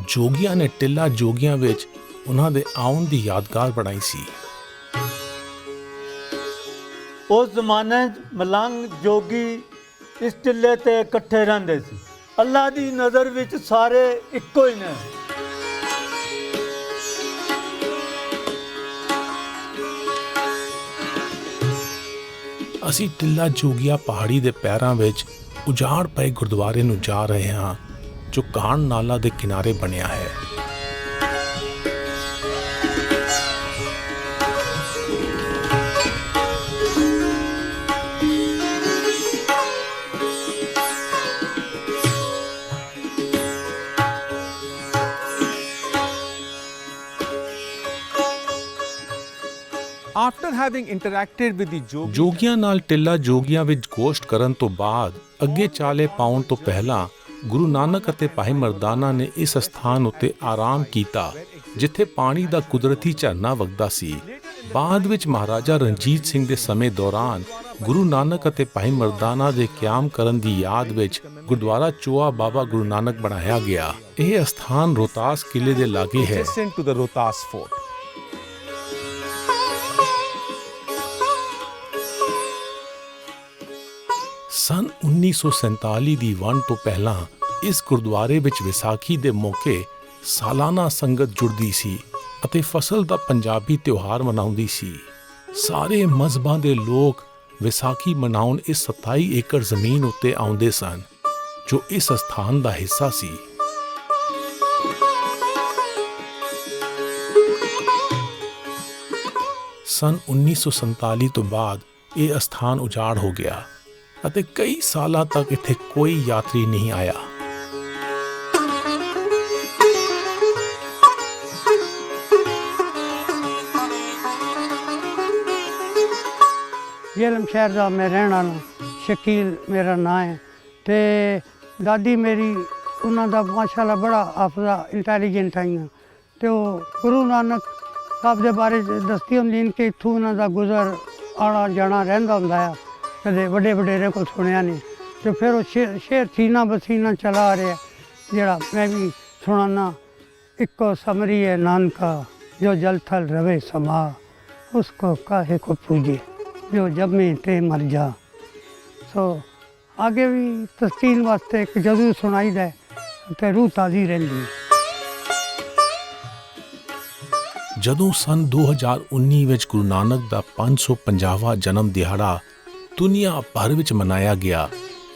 ਜੋਗੀਆਂ ਨੇ ਟਿੱਲਾ ਜੋਗੀਆਂ ਵਿੱਚ ਉਹਨਾਂ ਦੇ ਆਉਣ ਦੀ ਯਾਦਗਾਰ ਬਣਾਈ ਸੀ। ਉਸ ਜ਼ਮਾਨੇ 'ਚ ਮਲੰਗ ਜੋਗੀ ਇਸ ਟਿੱਲੇ ਤੇ ਇਕੱਠੇ ਰਹਿੰਦੇ ਸੀ। ਅੱਲਾ ਦੀ ਨਜ਼ਰ ਵਿੱਚ ਸਾਰੇ ਇੱਕੋ ਹੀ ਨੇ। ਅਸੀਂ ਟਿੱਲਾ ਜੋਗੀਆਂ ਪਹਾੜੀ ਦੇ ਪੈਰਾਂ ਵਿੱਚ ਉਜਾੜ ਪਏ ਗੁਰਦੁਆਰੇ ਨੂੰ ਜਾ ਰਹੇ ਹਾਂ, ਜੋ ਕਾਣ ਨਾਲਾ ਦੇ ਕਿਨਾਰੇ ਬਣਿਆ ਹੈ। After having interacted with the Jogis, ਜੋਗੀਆਂ ਨਾਲ ਟਿੱਲਾ ਜੋਗੀਆਂ ਵਿੱਚ ਗੋਸ਼ਟ ਕਰਨ ਤੋਂ ਬਾਅਦ ਅੱਗੇ ਚਾਲੇ ਪਾਉਣ ਤੋਂ ਪਹਿਲਾਂ ਗੁਰੂ ਨਾਨਕ ਅਤੇ ਭਾਈ ਮਰਦਾਨਾ ਨੇ ਇਸ ਸਥਾਨ ਉੱਤੇ ਆਰਾਮ ਕੀਤਾ, ਜਿੱਥੇ ਪਾਣੀ ਦਾ ਕੁਦਰਤੀ ਝਰਨਾ ਵਗਦਾ ਸੀ। ਬਾਅਦ ਵਿੱਚ ਮਹਾਰਾਜਾ ਰਣਜੀਤ ਸਿੰਘ ਦੇ ਸਮੇਂ ਦੌਰਾਨ ਗੁਰੂ ਨਾਨਕ ਅਤੇ ਭਾਈ ਮਰਦਾਨਾ ਦੇ ਕਿਆਮ ਕਰਨ ਦੀ ਯਾਦ ਵਿੱਚ ਗੁਰਦੁਆਰਾ ਚੋਆ ਬਾਬਾ ਗੁਰੂ ਨਾਨਕ ਬਣਾਇਆ ਗਿਆ। ਇਹ ਸਥਾਨ ਰੋਹਤਾਸ ਕਿਲੇ ਦੇ ਲਾਗੇ ਹੈ। Adjacent to the Rohtas fort. ਸਨ 1947 ਦੀ ਵੰਡ ਤੋਂ ਪਹਿਲਾਂ ਇਸ ਗੁਰਦੁਆਰੇ ਵਿੱਚ ਵਿਸਾਖੀ ਦੇ ਮੌਕੇ ਸਾਲਾਨਾ ਸੰਗਤ ਜੁੜਦੀ ਸੀ ਅਤੇ ਫਸਲ ਦਾ ਪੰਜਾਬੀ ਤਿਉਹਾਰ ਮਨਾਉਂਦੀ ਸੀ। ਸਾਰੇ ਮਜ਼ਹਬਾਂ ਦੇ ਲੋਕ ਵਿਸਾਖੀ ਮਨਾਉਣ ਇਸ 27 ਏਕੜ ਜ਼ਮੀਨ ਉੱਤੇ ਆਉਂਦੇ ਸਨ ਜੋ ਇਸ ਸਥਾਨ ਦਾ ਹਿੱਸਾ ਸੀ। ਸਨ 1947 ਤੋਂ ਬਾਅਦ ਇਹ ਸਥਾਨ ਉਜਾੜ ਹੋ ਗਿਆ ਅਤੇ ਕਈ ਸਾਲਾਂ ਤੱਕ ਇੱਥੇ ਕੋਈ ਯਾਤਰੀ ਨਹੀਂ ਆਇਆ। ਜੇਲਮ ਸ਼ਹਿਰ ਦਾ ਮੈਂ ਰਹਿਣ ਵਾਲਾ, ਸ਼ਕੀਲ ਮੇਰਾ ਨਾਂ ਹੈ। ਤੇ ਦਾਦੀ ਮੇਰੀ ਉਹਨਾਂ ਦਾ ਮਾਸ਼ਾਅੱਲਾ ਬੜਾ ਹਾਫਜ਼ਾ ਇੰਟੈਲੀਜੈਂਟ ਆਈਆਂ ਤੇ ਉਹ ਗੁਰੂ ਨਾਨਕ ਸਾਹਿਬ ਦੇ ਬਾਰੇ ਦੱਸਦੀ ਹੁੰਦੀ ਕਿ ਇੱਥੋਂ ਉਹਨਾਂ ਦਾ ਗੁਜ਼ਰ ਆਉਣਾ ਜਾਣਾ ਰਹਿੰਦਾ ਹੁੰਦਾ ਆ। ਕਦੇ ਵੱਡੇ ਵਡੇਰੇ ਕੋਲ ਸੁਣਿਆ ਨਹੀਂ ਤੇ ਫਿਰ ਉਹ ਸ਼ੇਰ ਸੀਨਾ ਬਸੀਨਾ ਚਲਾ ਆ ਰਿਹਾ ਜਿਹੜਾ ਮੈਂ ਵੀ ਸੁਣਾਨਾ। ਇੱਕੋ ਸਮਰੀ ਹੈ ਨਾਨਕਾ ਜੋ ਜਲ ਥਲ ਰਵੇ ਸਮਾ, ਉਸਕੋ ਕਾਹੇ ਕੋ ਪੂਜੇ ਜੋ ਜੰਮੇ ਤੇ ਮਰ ਜਾ। ਸੋ ਅੱਗੇ ਵੀ ਤਸਕੀਨ ਵਾਸਤੇ ਇੱਕ ਜਦੋਂ ਸੁਣਾਈਦਾ ਤੇ ਰੂਹ ਤਾਜ਼ੀ ਰਹਿੰਦੀ। ਜਦੋਂ ਸਨ 2019 ਵਿੱਚ ਗੁਰੂ ਨਾਨਕ ਦਾ 550ਵਾਂ ਜਨਮ ਦਿਹਾੜਾ ਦੁਨੀਆ ਭਰ ਵਿੱਚ ਮਨਾਇਆ ਗਿਆ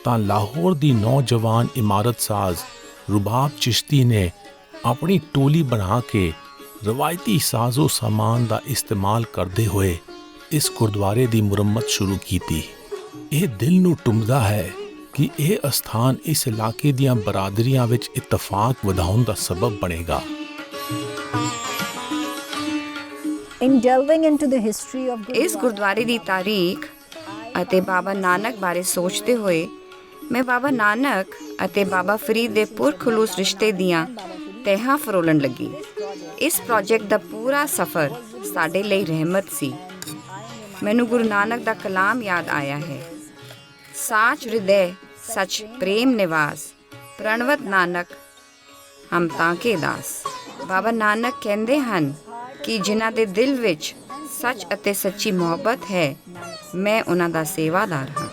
ਤਾਂ ਲਾਹੌਰ ਦੀ ਨੌਜਵਾਨ ਇਮਾਰਤ ਸਾਜ਼ ਰੁਬਾਬ ਚਿਸ਼ਤੀ ਨੇ ਆਪਣੀ ਟੋਲੀ ਬਣਾ ਕੇ ਰਵਾਇਤੀ ਸਾਜ਼ੋ ਸਾਮਾਨ ਦਾ ਇਸਤੇਮਾਲ ਕਰਦੇ ਹੋਏ ਇਸ ਗੁਰਦੁਆਰੇ ਦੀ ਮੁਰੰਮਤ ਸ਼ੁਰੂ ਕੀਤੀ। ਇਹ ਦਿਲ ਨੂੰ ਟੁੰਬਦਾ ਹੈ ਕਿ ਇਹ ਅਸਥਾਨ ਇਸ ਇਲਾਕੇ ਦੀਆਂ ਬਰਾਦਰੀਆਂ ਵਿੱਚ ਇਤਫਾਕ ਵਧਾਉਣ ਦਾ ਸਬਬ ਬਣੇਗਾ। ਇਸ ਗੁਰਦੁਆਰੇ ਦੀ ਤਾਰੀਖ ਅਤੇ ਬਾਬਾ ਨਾਨਕ ਬਾਰੇ ਸੋਚਦੇ ਹੋਏ ਮੈਂ ਬਾਬਾ ਨਾਨਕ ਅਤੇ ਬਾਬਾ ਫਰੀਦ ਦੇ ਪੁਰਖਲੂਸ ਰਿਸ਼ਤੇ ਦੀਆਂ ਤਹਿਾਂ ਫਰੋਲਣ ਲੱਗੀ। ਇਸ ਪ੍ਰੋਜੈਕਟ ਦਾ ਪੂਰਾ ਸਫ਼ਰ ਸਾਡੇ ਲਈ ਰਹਿਮਤ ਸੀ। ਮੈਨੂੰ ਗੁਰੂ ਨਾਨਕ ਦਾ ਕਲਾਮ ਯਾਦ ਆਇਆ ਹੈ, ਸਾਚ ਹਿਰਦੈ ਸਚ ਪ੍ਰੇਮ ਨਿਵਾਸ, ਪ੍ਰਣਵਤ ਨਾਨਕ ਹਮ ਤਾਂ ਕੇ ਦਾਸ। ਬਾਬਾ ਨਾਨਕ ਕਹਿੰਦੇ ਹਨ ਕਿ ਜਿਨ੍ਹਾਂ ਦੇ ਦਿਲ ਵਿੱਚ ਸੱਚ ਅਤੇ ਸੱਚੀ ਮੁਹੱਬਤ ਹੈ, ਮੈਂ ਉਹਨਾਂ ਦਾ ਸੇਵਾਦਾਰ ਹਾਂ।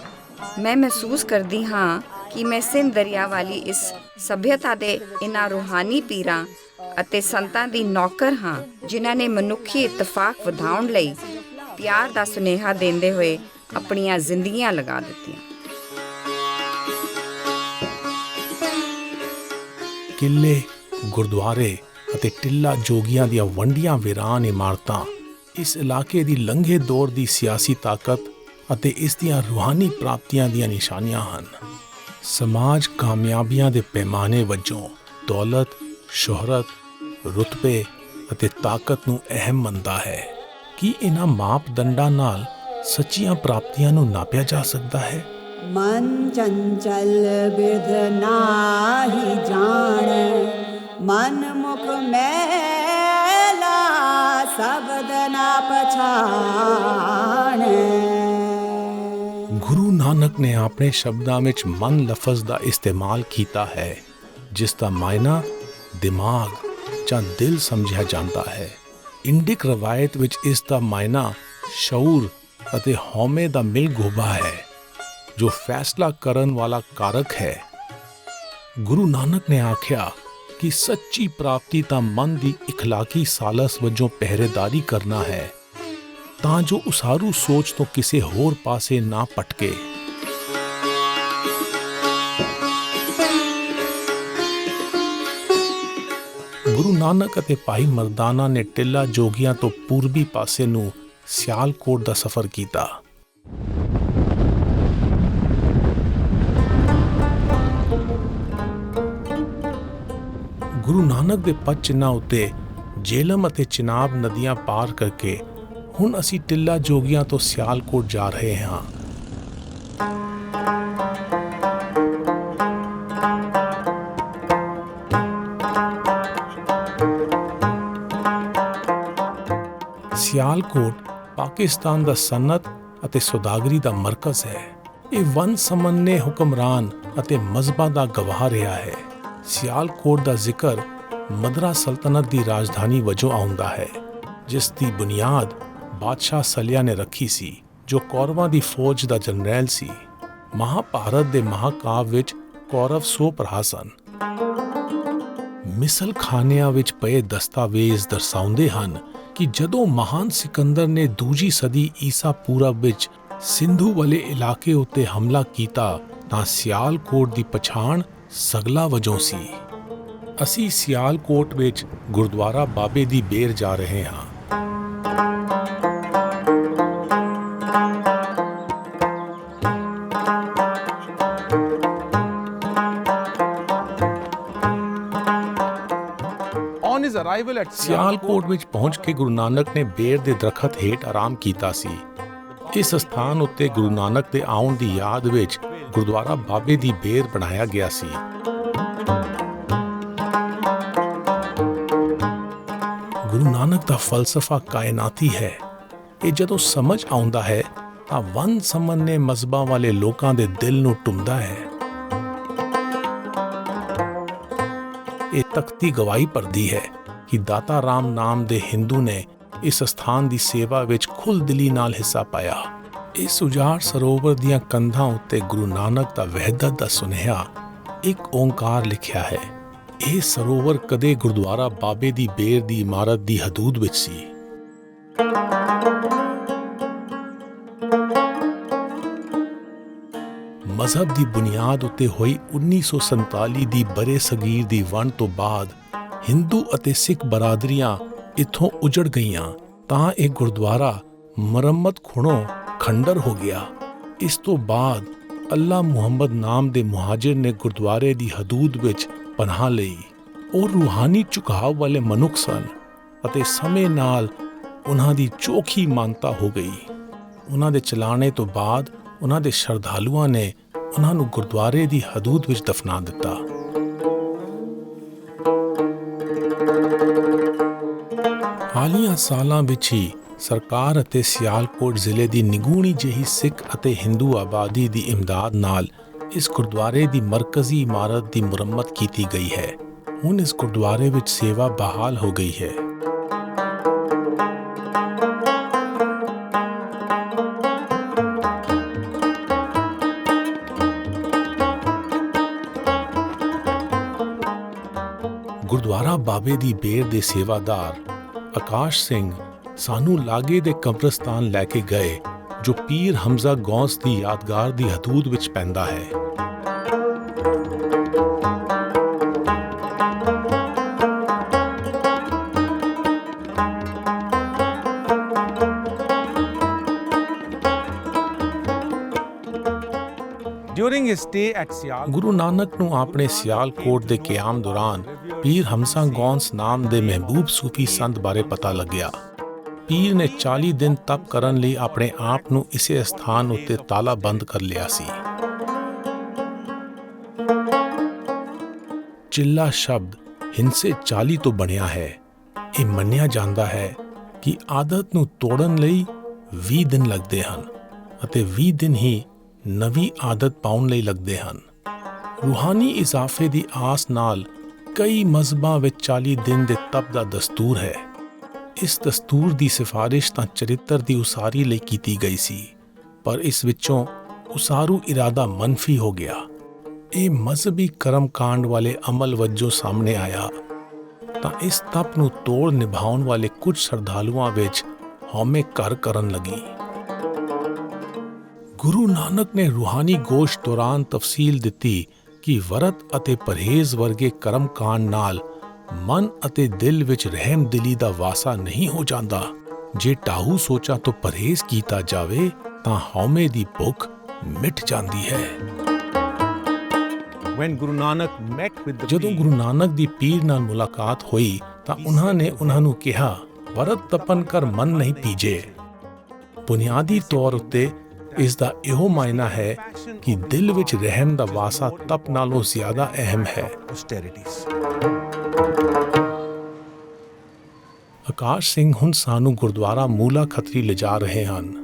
ਮੈਂ ਮਹਿਸੂਸ ਕਰਦੀ ਹਾਂ ਕਿ ਮੈਂ ਸਿੰਧ ਦਰਿਆ ਵਾਲੀ ਇਸ ਸਭਿਅਤਾ ਦੇ ਇਹਨਾਂ ਰੂਹਾਨੀ ਪੀਰਾਂ ਅਤੇ ਸੰਤਾਂ ਦੀ ਨੌਕਰ ਹਾਂ ਜਿਨ੍ਹਾਂ ਨੇ ਮਨੁੱਖੀ ਇਤਫਾਕ ਵਧਾਉਣ ਲਈ ਪਿਆਰ ਦਾ ਸੁਨੇਹਾ ਦਿੰਦੇ ਹੋਏ ਆਪਣੀਆਂ ਜ਼ਿੰਦਗੀਆਂ ਲਗਾ ਦਿੱਤੀਆਂ। ਕਿਲੇ, ਗੁਰਦੁਆਰੇ ਅਤੇ ਟਿੱਲਾ ਜੋਗੀਆਂ ਦੀਆਂ ਵੰਡੀਆਂ ਵੀਰਾਨ ਇਮਾਰਤਾਂ ਇਸ ਇਲਾਕੇ ਦੀ ਲੰਘੇ ਦੌਰ ਦੀ ਸਿਆਸੀ ਤਾਕਤ ਅਤੇ ਇਸ ਦੀਆਂ ਰੂਹਾਨੀ ਪ੍ਰਾਪਤੀਆਂ ਦੀਆਂ ਨਿਸ਼ਾਨੀਆਂ ਹਨ। ਸਮਾਜ ਕਾਮਯਾਬੀਆਂ ਦੇ ਪੈਮਾਨੇ ਵਜੋਂ ਦੌਲਤ, ਸ਼ੋਹਰਤ, ਰੁਤਬੇ ਅਤੇ ਤਾਕਤ ਨੂੰ ਅਹਿਮ ਮੰਨਦਾ ਹੈ। ਕੀ ਇਹਨਾਂ ਮਾਪਦੰਡਾਂ ਨਾਲ ਸੱਚੀਆਂ ਪ੍ਰਾਪਤੀਆਂ ਨੂੰ ਨਾਪਿਆ ਜਾ ਸਕਦਾ ਹੈ? ਮਨ ਚੰਚਲ ਬਿਰਧ ਨਾਹੀ ਜਾਣ, ਮਨ ਮੁਖ ਮੈਲਾ ਸ਼ਬਦ ਨਾ ਪਛਾਣ। ਗੁਰੂ ਨਾਨਕ ਨੇ ਆਪਣੇ ਸ਼ਬਦਾਂ ਵਿੱਚ ਮਨ ਲਫ਼ਜ਼ ਦਾ ਇਸਤੇਮਾਲ ਕੀਤਾ ਹੈ, ਜਿਸ ਦਾ ਮਾਇਨਾ ਦਿਮਾਗ ਜਾਂ ਦਿਲ ਸਮਝਿਆ ਜਾਂਦਾ ਹੈ। ਇੰਡਿਕ ਰਵਾਇਤ ਵਿੱਚ ਇਸ ਦਾ ਮਾਇਨਾ ਸ਼ਊਰ ਅਤੇ ਹਉਮੈ ਦਾ ਮਿਲ ਗੋਬਾ ਹੈ, ਜੋ ਫੈਸਲਾ ਕਰਨ ਵਾਲਾ ਕਾਰਕ ਹੈ। ਗੁਰੂ ਨਾਨਕ ਨੇ ਆਖਿਆ ਕਿ ਸੱਚੀ ਪ੍ਰਾਪਤੀ ਤਾਂ ਮਨ ਦੀ ਇਖਲਾਕੀ ਸਾਲਸ ਵਜੋਂ ਪਹਿਰੇਦਾਰੀ ਕਰਨਾ ਹੈ, ਤਾਂ ਜੋ ਉਸਾਰੂ ਸੋਚ ਤੋਂ ਕਿਸੇ ਹੋਰ ਪਾਸੇ ਨਾ ਭਟਕੇ। ਗੁਰੂ ਨਾਨਕ ਅਤੇ ਭਾਈ ਮਰਦਾਨਾ ਨੇ ਟਿੱਲਾ ਜੋਗੀਆਂ ਤੋਂ ਪੂਰਬੀ ਪਾਸੇ ਨੂੰ ਸਿਆਲਕੋਟ ਦਾ ਸਫ਼ਰ ਕੀਤਾ। ਗੁਰੂ ਨਾਨਕ ਦੇ ਪਦ ਚਿੰਨ੍ਹਾਂ ਉੱਤੇ ਜੇਹਲਮ ਅਤੇ ਚਿਨਾਬ ਨਦੀਆਂ ਪਾਰ ਕਰਕੇ ਹੁਣ ਅਸੀਂ ਟਿੱਲਾ ਜੋਗੀਆਂ ਤੋਂ ਸਿਆਲਕੋਟ ਜਾ ਰਹੇ ਹਾਂ। ਸਿਆਲਕੋਟ ਪਾਕਿਸਤਾਨ ਦਾ ਸਨਅਤ ਅਤੇ ਸੌਦਾਗਰੀ ਦਾ ਮਰਕਜ਼ ਹੈ। ਇਹ ਵਨ ਸਮੰਨੇ ਹੁਕਮਰਾਨ ਅਤੇ ਮਜ਼ਹਬਾਂ ਦਾ ਗਵਾਹ ਰਿਹਾ ਹੈ। ਸਿਆਲਕੋਟ ਦਾ ਜ਼ਿਕਰ ਮਦਰਾ ਸਲਤਨਤ ਦੀ ਰਾਜਧਾਨੀ ਵਜੋਂ ਆਉਂਦਾ ਹੈ, ਜਿਸ ਦੀ ਬੁਨਿਆਦ ਬਾਦਸ਼ਾਹ ਸਲਿਆ ਨੇ ਰੱਖੀ ਸੀ, ਜੋ ਕੌਰਵਾਂ ਦੀ ਫੌਜ ਦਾ ਜਰਨੈਲ ਸੀ। ਮਹਾਭਾਰਤ ਦੇ ਮਹਾਕਾਵ ਵਿੱਚ ਕੌਰਵ 100 ਭਰਾ ਸਨ। ਮਿਸਲ ਖਾਨਿਆਂ ਵਿੱਚ ਪਏ ਦਸਤਾਵੇਜ਼ ਦਰਸਾਉਂਦੇ ਹਨ ਕਿ ਜਦੋਂ ਮਹਾਨ ਸਿਕੰਦਰ ਨੇ ਦੂਜੀ ਸਦੀ ਈਸਾ ਪੂਰਵ ਵਿੱਚ ਸਿੰਧੂ ਵਾਲੇ ਇਲਾਕੇ ਉੱਤੇ ਹਮਲਾ ਕੀਤਾ ਤਾਂ ਸਿਆਲਕੋਟ ਦੀ ਪਛਾਣ ਸਗਲਾ ਵਜੋਂ ਸੀ। ਅਸੀਂ ਸਿਆਲਕੋਟ ਵਿੱਚ ਗੁਰਦੁਆਰਾ ਬਾਬੇ ਦੀ ਬੇਰ ਜਾ ਰਹੇ ਹਾਂ। ਸਿਆਲਕੋਟ ਵਿੱਚ ਪਹੁੰਚ ਕੇ ਗੁਰੂ ਨਾਨਕ ਨੇ ਬੇਰ ਦੇ ਦਰਖਤ ਹੇਠ ਆਰਾਮ ਕੀਤਾ ਸੀ। ਇਸ ਸਥਾਨ ਉੱਤੇ ਗੁਰੂ ਨਾਨਕ ਦੇ ਆਉਣ ਦੀ ਯਾਦ ਵਿੱਚ ਗੁਰਦੁਆਰਾ ਬਾਬੇ ਦੀ ਬੇਰ ਬਣਾਇਆ ਗਿਆ ਸੀ। ਗੁਰੂ ਨਾਨਕ ਦਾ ਫਲਸਫਾ ਕਾਇਨਾਤੀ ਹੈ। ਇਹ ਜਦੋਂ ਸਮਝ ਆਉਂਦਾ ਹੈ ਤਾਂ ਵਨ ਸਮੰਨੇ ਮਜ਼ਹਬਾਂ ਵਾਲੇ ਲੋਕਾਂ ਦੇ ਦਿਲ ਨੂੰ ਟੁੰਬਦਾ ਹੈ। ਇਹ ਤਖਤੀ ਗਵਾਹੀ ਭਰਦੀ ਹੈ ਕਿ ਦਾਤਾ ਰਾਮ ਨਾਮ ਦੇ ਹਿੰਦੂ ਨੇ ਇਸ ਸਥਾਨ ਦੀ ਸੇਵਾ ਵਿੱਚ ਖੁੱਲ੍ਹ ਦਿਲੀ ਨਾਲ ਹਿੱਸਾ ਪਾਇਆ। ਇਸ ਉਜਾੜ ਸਰੋਵਰ ਦੀਆਂ ਕੰਧਾਂ ਉੱਤੇ ਗੁਰੂ ਨਾਨਕ ਦਾ ਵਹਿਦਤ ਦਾ ਸੁਨੇਹਾ ਇੱਕ ਓਂਕਾਰ ਲਿਖਿਆ ਹੈ। ਇਹ ਸਰੋਵਰ ਕਦੇ ਗੁਰਦੁਆਰਾ ਬਾਬੇ ਦੀ ਬੇਰ ਦੀ ਇਮਾਰਤ ਦੀ ਹਦੂਦ ਵਿੱਚ ਸੀ। ਮਜ਼ਹਬ ਦੀ ਬੁਨਿਆਦ ਉੱਤੇ ਹੋਈ 1947 ਦੀ ਬਰੇ ਸਗੀਰ ਦੀ ਵੰਡ ਤੋਂ ਬਾਅਦ ਹਿੰਦੂ ਅਤੇ ਸਿੱਖ ਬਰਾਦਰੀਆਂ ਇੱਥੋਂ ਉਜੜ ਗਈਆਂ ਤਾਂ ਇਹ ਗੁਰਦੁਆਰਾ ਮੁਰੰਮਤ ਖੁਣੋਂ ਖੰਡਰ ਹੋ ਗਿਆ। ਇਸ ਤੋਂ ਬਾਅਦ ਅੱਲਾ ਮੁਹੰਮਦ ਨਾਮ ਦੇ ਮੁਹਾਜਿਰ ਨੇ ਗੁਰਦੁਆਰੇ ਦੀ ਹਦੂਦ ਵਿੱਚ ਪਨਾਹ ਲਈ। ਉਹ ਰੂਹਾਨੀ ਝੁਕਾਅ ਵਾਲੇ ਮਨੁੱਖ ਸਨ ਅਤੇ ਸਮੇਂ ਨਾਲ ਉਹਨਾਂ ਦੀ ਚੋਖੀ ਮਾਨਤਾ ਹੋ ਗਈ। ਉਹਨਾਂ ਦੇ ਚਲਾਣੇ ਤੋਂ ਬਾਅਦ ਉਹਨਾਂ ਦੇ ਸ਼ਰਧਾਲੂਆਂ ਨੇ ਉਹਨਾਂ ਨੂੰ ਗੁਰਦੁਆਰੇ ਦੀ ਹਦੂਦ ਵਿੱਚ ਦਫਨਾ ਦਿੱਤਾ। ਹਾਲੀਆ ਸਾਲਾਂ ਵਿੱਚ ਹੀ ਸਰਕਾਰ ਅਤੇ ਸਿਆਲਕੋਟ ਜ਼ਿਲ੍ਹੇ ਦੀ ਨਿਗੂਣੀ ਜਿਹੀ ਸਿੱਖ ਅਤੇ ਹਿੰਦੂ ਆਬਾਦੀ ਦੀ ਇਮਦਾਦ ਨਾਲ ਇਸ ਗੁਰਦੁਆਰੇ ਦੀ ਮਰਕਜ਼ੀ ਇਮਾਰਤ ਦੀ ਮੁਰੰਮਤ ਕੀਤੀ ਗਈ ਹੈ। ਹੁਣ ਇਸ ਗੁਰਦੁਆਰੇ ਵਿੱਚ ਸੇਵਾ ਬਹਾਲ ਹੋ ਗਈ ਹੈ। ਗੁਰਦੁਆਰਾ ਬਾਬੇ ਦੀ ਬੇਰ ਦੇ ਸੇਵਾਦਾਰ ਆਕਾਸ਼ ਸਿੰਘ ਸਾਨੂੰ ਲਾਗੇ ਦੇ ਕਬਰਸਤਾਨ ਲੈ ਕੇ ਗਏ, ਜੋ ਪੀਰ ਹਮਜ਼ਾ ਗੌਸ ਦੀ ਯਾਦਗਾਰ ਦੀ ਹਦੂਦ ਵਿੱਚ ਪੈਂਦਾ ਹੈ। ਗੁਰੂ ਨਾਨਕ ਨੂੰ ਆਪਣੇ ਸਿਆਲਕੋਟ ਦੇ ਕਿਆਮ ਦੌਰਾਨ ਪੀਰ ਹਮਜ਼ਾ ਗੌਸ ਨਾਮ ਦੇ ਮਹਿਬੂਬ ਸੂਫੀ ਸੰਤ ਬਾਰੇ ਪਤਾ ਲੱਗਿਆ। ਪੀਰ ਨੇ 40 ਦਿਨ ਤਪ ਕਰਨ ਲਈ ਆਪਣੇ ਆਪ ਨੂੰ ਇਸੇ ਸਥਾਨ ਉੱਤੇ ਤਾਲਾ ਬੰਦ ਕਰ ਲਿਆ ਸੀ। ਚਿੱਲਾ ਸ਼ਬਦ ਹਿੰਸੇ 40 ਤੋਂ ਬਣਿਆ ਹੈ। ਇਹ ਮੰਨਿਆ ਜਾਂਦਾ ਹੈ ਕਿ ਆਦਤ ਨੂੰ ਤੋੜਨ ਲਈ 20 ਦਿਨ ਲੱਗਦੇ ਹਨ ਅਤੇ 20 ਦਿਨ ਹੀ ਨਵੀਂ ਆਦਤ ਪਾਉਣ ਲਈ ਲੱਗਦੇ ਹਨ। ਰੂਹਾਨੀ ਇਜ਼ਾਫੇ ਦੀ ਆਸ ਨਾਲ ਕਈ ਮਜ਼ਹਬਾਂ ਵਿੱਚ 40 ਦਿਨ ਦੇ ਤਪ ਦਾ ਦਸਤੂਰ ਹੈ। ਇਸ ਦਸਤੂਰ ਦੀ ਸਿਫਾਰਿਸ਼ ਤਾਂ ਚਰਿੱਤਰ ਦੀ ਉਸਾਰੀ ਲਈ ਕੀਤੀ ਗਈ ਸੀ, ਪਰ ਇਸ ਵਿੱਚੋਂ ਉਸਾਰੂ ਇਰਾਦਾ ਮੰਨਫੀ ਹੋ ਗਿਆ। ਇਹ ਮਜ਼ਹਬੀ ਕਰਮਕਾਂਡ ਵਾਲੇ ਅਮਲ ਵਜੋਂ ਸਾਹਮਣੇ ਆਇਆ ਤਾਂ ਇਸ ਤਪ ਨੂੰ ਤੋੜ ਨਿਭਾਉਣ ਵਾਲੇ ਕੁਝ ਸ਼ਰਧਾਲੂਆਂ ਵਿੱਚ ਹਉਮੈ ਘਰ ਕਰਨ ਲੱਗੀ। ਗੁਰੂ ਨਾਨਕ ਨੇ ਰੂਹਾਨੀ ਗੋਸ਼ ਦੌਰਾਨ ਤਫਸੀਲ ਦਿੱਤੀ ਕਿ ਵਰਤ ਅਤੇ ਪਰਹੇਜ਼ ਵਰਗੇ ਕਰਮਕਾਂਡ ਨਾਲ ਮਨ ਅਤੇ ਦਿਲ ਵਿੱਚ ਰਹਿਮ ਦਿਲੀ ਦਾ ਵਾਸਾ ਨਹੀਂ ਹੋ ਜਾਂਦਾ। ਜੇ ਟਾਹੂ ਸੋਚਾਂ ਤੋਂ ਪਰਹੇਜ਼ ਕੀਤਾ ਜਾਵੇ ਤਾਂ ਹਉਮੈ ਦੀ ਭੁੱਖ ਮਿਟ ਜਾਂਦੀ ਹੈ। ਜਦੋਂ ਗੁਰੂ ਨਾਨਕ ਦੀ ਪੀਰ ਨਾਲ ਮੁਲਾਕਾਤ ਹੋਈ ਤਾਂ ਉਹਨਾਂ ਨੇ ਉਹਨਾਂ ਨੂੰ ਕਿਹਾ, ਵਰਤ ਤਪਨ ਕਰ ਮਨ ਨਹੀਂ ਪੀਜੇ। ਬੁਨਿਆਦੀ ਤੌਰ ਉੱਤੇ ਇਸ ਦਾ ਇਹੋ ਮਾਇਨਾ ਹੈ ਕਿ ਦਿਲ ਵਿੱਚ ਰਹਿਮ ਦਾ ਵਾਸਾ ਤਪ ਨਾਲੋਂ ਜ਼ਿਆਦਾ ਅਹਿਮ ਹੈ। ਆਕਾਸ਼ ਸਿੰਘ ਹੁਣ ਸਾਨੂੰ ਗੁਰਦੁਆਰਾ ਮੂਲਾ ਖੱਤਰੀ ਲਿਜਾ ਰਹੇ ਹਨ।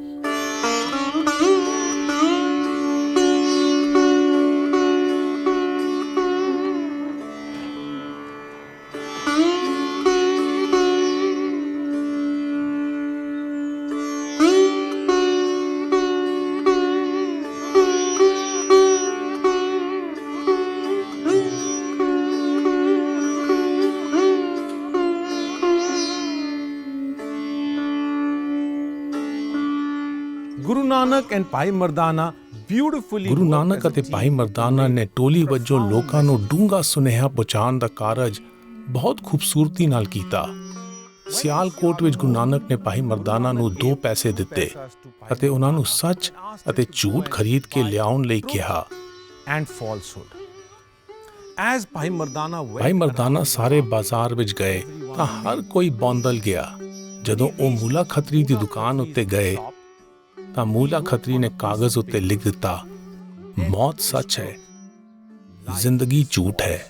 Nanak and Bhai Mardana beautifully Guru worked Nanak as a ਅਤੇ team. ਭਾਈ ਮਰਦਾਨਾ ਨੇ ਟੋਲੀ ਵਜੋਂ ਲੋਕਾਂ ਨੂੰ ਡੂੰਘਾ ਸੁਨੇਹਾ ਪਹੁੰਚਾਉਣ ਦਾ ਕਾਰਜ ਬਹੁਤ ਖੂਬਸੂਰਤੀ ਨਾਲ ਕੀਤਾ। ਸਿਆਲਕੋਟ ਵਿੱਚ ਗੁਰੂ ਨਾਨਕ ਨੇ ਭਾਈ ਮਰਦਾਨਾ ਨੂੰ 2 ਪੈਸੇ ਦਿੱਤੇ ਅਤੇ ਉਹਨਾਂ ਨੂੰ ਸੱਚ ਅਤੇ ਝੂਠ ਖਰੀਦ ਕੇ ਲਿਆਉਣ ਲਈ ਕਿਹਾ। And falsehood. As Bhai Mardana went ਭਾਈ ਮਰਦਾਨਾ ਸਾਰੇ ਬਾਜ਼ਾਰ ਵਿੱਚ ਗਏ ਤਾਂ ਹਰ ਕੋਈ ਬੌਂਦਲ ਗਿਆ। ਜਦੋਂ ਉਹ ਮੂਲਾ ਖੱਤਰੀ ਦੀ ਦੁਕਾਨ ਉੱਤੇ ਗਏ ਤਾਂ ਮੂਲਾ ਖੱਤਰੀ ਨੇ ਕਾਗਜ਼ ਉੱਤੇ ਲਿਖ ਦਿੱਤਾ, ਮੌਤ ਸੱਚ ਹੈ, ਜ਼ਿੰਦਗੀ ਝੂਠ ਹੈ।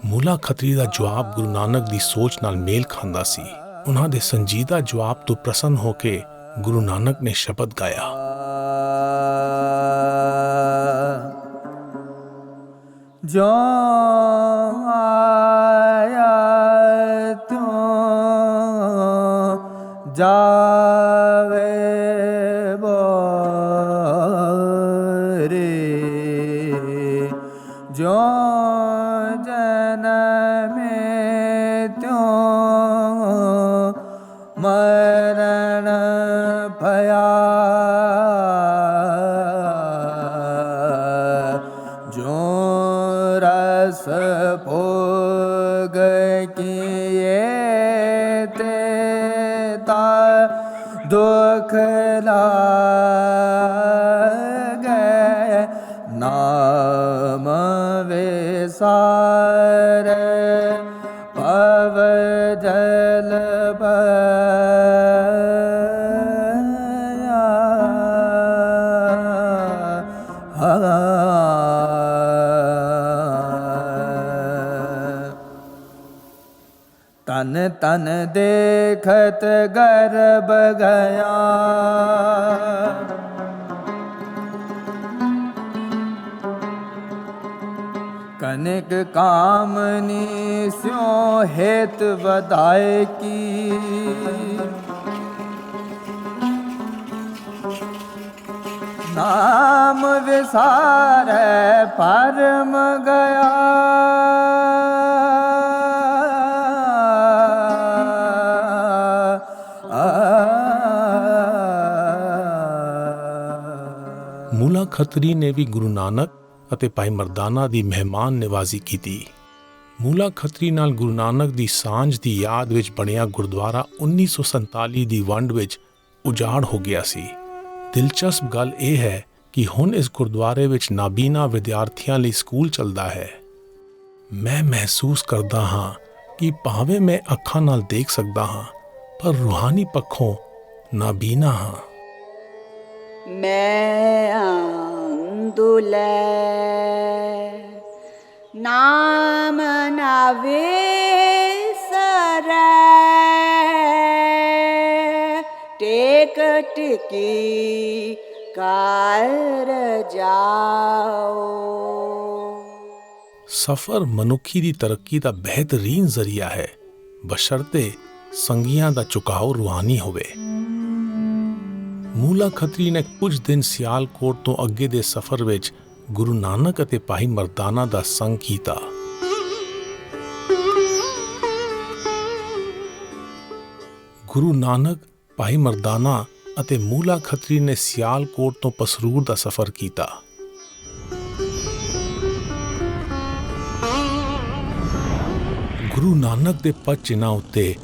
ਮੂਲਾ ਖੱਤਰੀ ਦਾ ਜਵਾਬ ਗੁਰੂ ਨਾਨਕ ਦੀ ਸੋਚ ਨਾਲ ਮੇਲ ਖਾਂਦਾ ਸੀ। ਉਹਨਾਂ ਦੇ ਸੰਜੀਦਾ ਜਵਾਬ ਤੋਂ ਪ੍ਰਸੰਨ ਹੋ ਕੇ ਗੁਰੂ ਨਾਨਕ ਨੇ ਸ਼ਬਦ ਗਾਇਆ, ਜੋ ਆਇਆ ਤਿਉਂ ਜਾਵੇ ਬੋਰੇ, ਜੋ ਜਨਮੇ ਤਿਉਂ ਮਰਨ ਭਇਆ, ਜੋ ਰਸ ਭੋਗ ਕੀਏ ਤੇ ਤਾ ਦੁਖ ਲਾਗੈ, ਨਾਮ ਵਿਸਾਰ ਪਵ ਜਲ ਤਨ ਤਨ ਦੇਖਤ ਗਰਬ ਗਿਆ, ਕਨਕ ਕਾਮਨੀ ਸਿਉ ਹੇਤ ਵਧਾਏ ਕੀ, ਨਾਮ ਵਿਸਾਰੈ ਪਰਮ ਗਿਆ, ਮੂਲਾ ਖੱਤਰੀ ਨੇ ਵੀ ਗੁਰੂ ਨਾਨਕ ਅਤੇ ਭਾਈ ਮਰਦਾਨਾ ਦੀ ਮਹਿਮਾਨ ਨਿਵਾਜ਼ੀ ਕੀਤੀ। ਮੂਲਾ ਖੱਤਰੀ ਨਾਲ ਗੁਰੂ ਨਾਨਕ ਦੀ ਸਾਂਝ ਦੀ ਯਾਦ ਵਿੱਚ ਬਣਿਆ ਗੁਰਦੁਆਰਾ 1947 ਦੀ ਵੰਡ ਵਿੱਚ ਉਜਾੜ ਹੋ ਗਿਆ ਸੀ। ਦਿਲਚਸਪ ਗੱਲ ਇਹ ਹੈ ਕਿ ਹੁਣ ਇਸ ਗੁਰਦੁਆਰੇ ਵਿੱਚ ਨਾਬੀਨਾ ਵਿਦਿਆਰਥੀਆਂ ਲਈ ਸਕੂਲ ਚੱਲਦਾ ਹੈ। ਮੈਂ ਮਹਿਸੂਸ ਕਰਦਾ ਹਾਂ ਕਿ ਭਾਵੇਂ ਮੈਂ ਅੱਖਾਂ ਨਾਲ ਦੇਖ ਸਕਦਾ ਹਾਂ ਪਰ ਰੂਹਾਨੀ ਪੱਖੋਂ ਨਾਬੀਨਾ ਹਾਂ। ਮੈਂ ਆਂਦੁਲੇ ਨਾਮ ਨਾ ਵਿਸਰੈ, ਟੇਕ ਟਿਕੀ ਕਰ ਜਾਓ। ਸਫ਼ਰ ਮਨੁੱਖੀ ਦੀ ਤਰੱਕੀ ਦਾ ਬਿਹਤਰੀਨ ਜ਼ਰੀਆ ਹੈ, ਬਸ਼ਰਤੇ ਸੰਗੀਆਂ ਦਾ ਝੁਕਾਓ ਰੂਹਾਨੀ ਹੋਵੇ। ਮੂਲਾ ਖੱਤਰੀ ਨੇ ਕੁਝ ਦਿਨ ਸਿਆਲਕੋਟ ਤੋਂ ਅੱਗੇ ਦੇ ਸਫ਼ਰ ਵਿੱਚ ਗੁਰੂ ਨਾਨਕ ਅਤੇ ਭਾਈ ਮਰਦਾਨਾ ਦਾ ਸੰਗ ਕੀਤਾ। ਗੁਰੂ ਨਾਨਕ, ਭਾਈ ਮਰਦਾਨਾ ਅਤੇ ਮੂਲਾ ਖੱਤਰੀ ਨੇ ਸਿਆਲਕੋਟ ਤੋਂ ਪਸਰੂਰ ਦਾ ਸਫ਼ਰ ਕੀਤਾ। ਗੁਰੂ ਨਾਨਕ ਦੇ ਪਦ ਚਿੰਨ੍ਹਾਂ ਉੱਤੇ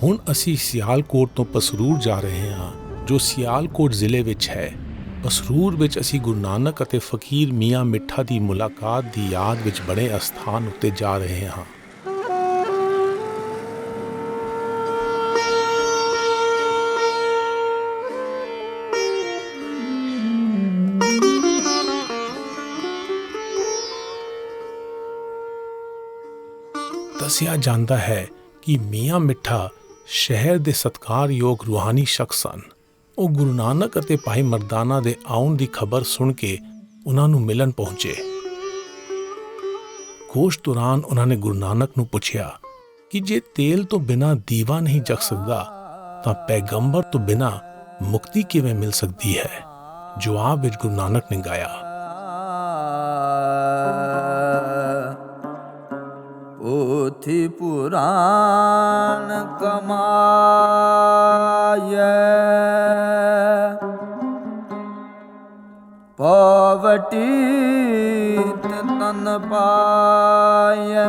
ਹੁਣ ਅਸੀਂ ਸਿਆਲਕੋਟ ਤੋਂ ਪਸਰੂਰ ਜਾ ਰਹੇ ਹਾਂ, ਜੋ ਸਿਆਲਕੋਟ ਜ਼ਿਲ੍ਹੇ ਵਿੱਚ ਹੈ। ਪਸਰੂਰ ਵਿੱਚ ਅਸੀਂ ਗੁਰੂ ਨਾਨਕ ਅਤੇ ਫਕੀਰ ਮੀਆਂ ਮਿੱਠਾ ਦੀ ਮੁਲਾਕਾਤ ਦੀ ਯਾਦ ਵਿੱਚ ਬਣੇ ਅਸਥਾਨ ਉੱਤੇ ਜਾ ਰਹੇ ਹਾਂ। ਦੱਸਿਆ ਜਾਂਦਾ ਹੈ ਕਿ ਮੀਆਂ ਮਿੱਠਾ ਸ਼ਹਿਰ ਦੇ ਸਤਿਕਾਰਯੋਗ ਰੂਹਾਨੀ ਸ਼ਖਸ ਸਨ। ਉਹ ਗੁਰੂ ਨਾਨਕ ਅਤੇ ਭਾਈ ਮਰਦਾਨਾ ਦੇ ਆਉਣ ਦੀ ਖਬਰ ਸੁਣ ਕੇ ਉਹਨਾਂ ਨੂੰ ਮਿਲਣ ਪਹੁੰਚੇ। ਗੋਸ਼ਟ ਦੌਰਾਨ ਉਹਨਾਂ ਨੇ ਗੁਰੂ ਨਾਨਕ ਨੂੰ ਪੁੱਛਿਆ ਕਿ ਜੇ ਤੇਲ ਤੋਂ ਬਿਨਾਂ ਦੀਵਾ ਨਹੀਂ ਜਗ ਸਕਦਾ ਤਾਂ ਪੈਗੰਬਰ ਤੋਂ ਬਿਨਾਂ ਮੁਕਤੀ ਕਿਵੇਂ ਮਿਲ ਸਕਦੀ ਹੈ। ਜਵਾਬ ਵਿੱਚ ਗੁਰੂ ਨਾਨਕ ਨੇ ਗਾਇਆ, पोथी पुराण कमाए पावटी तन पाए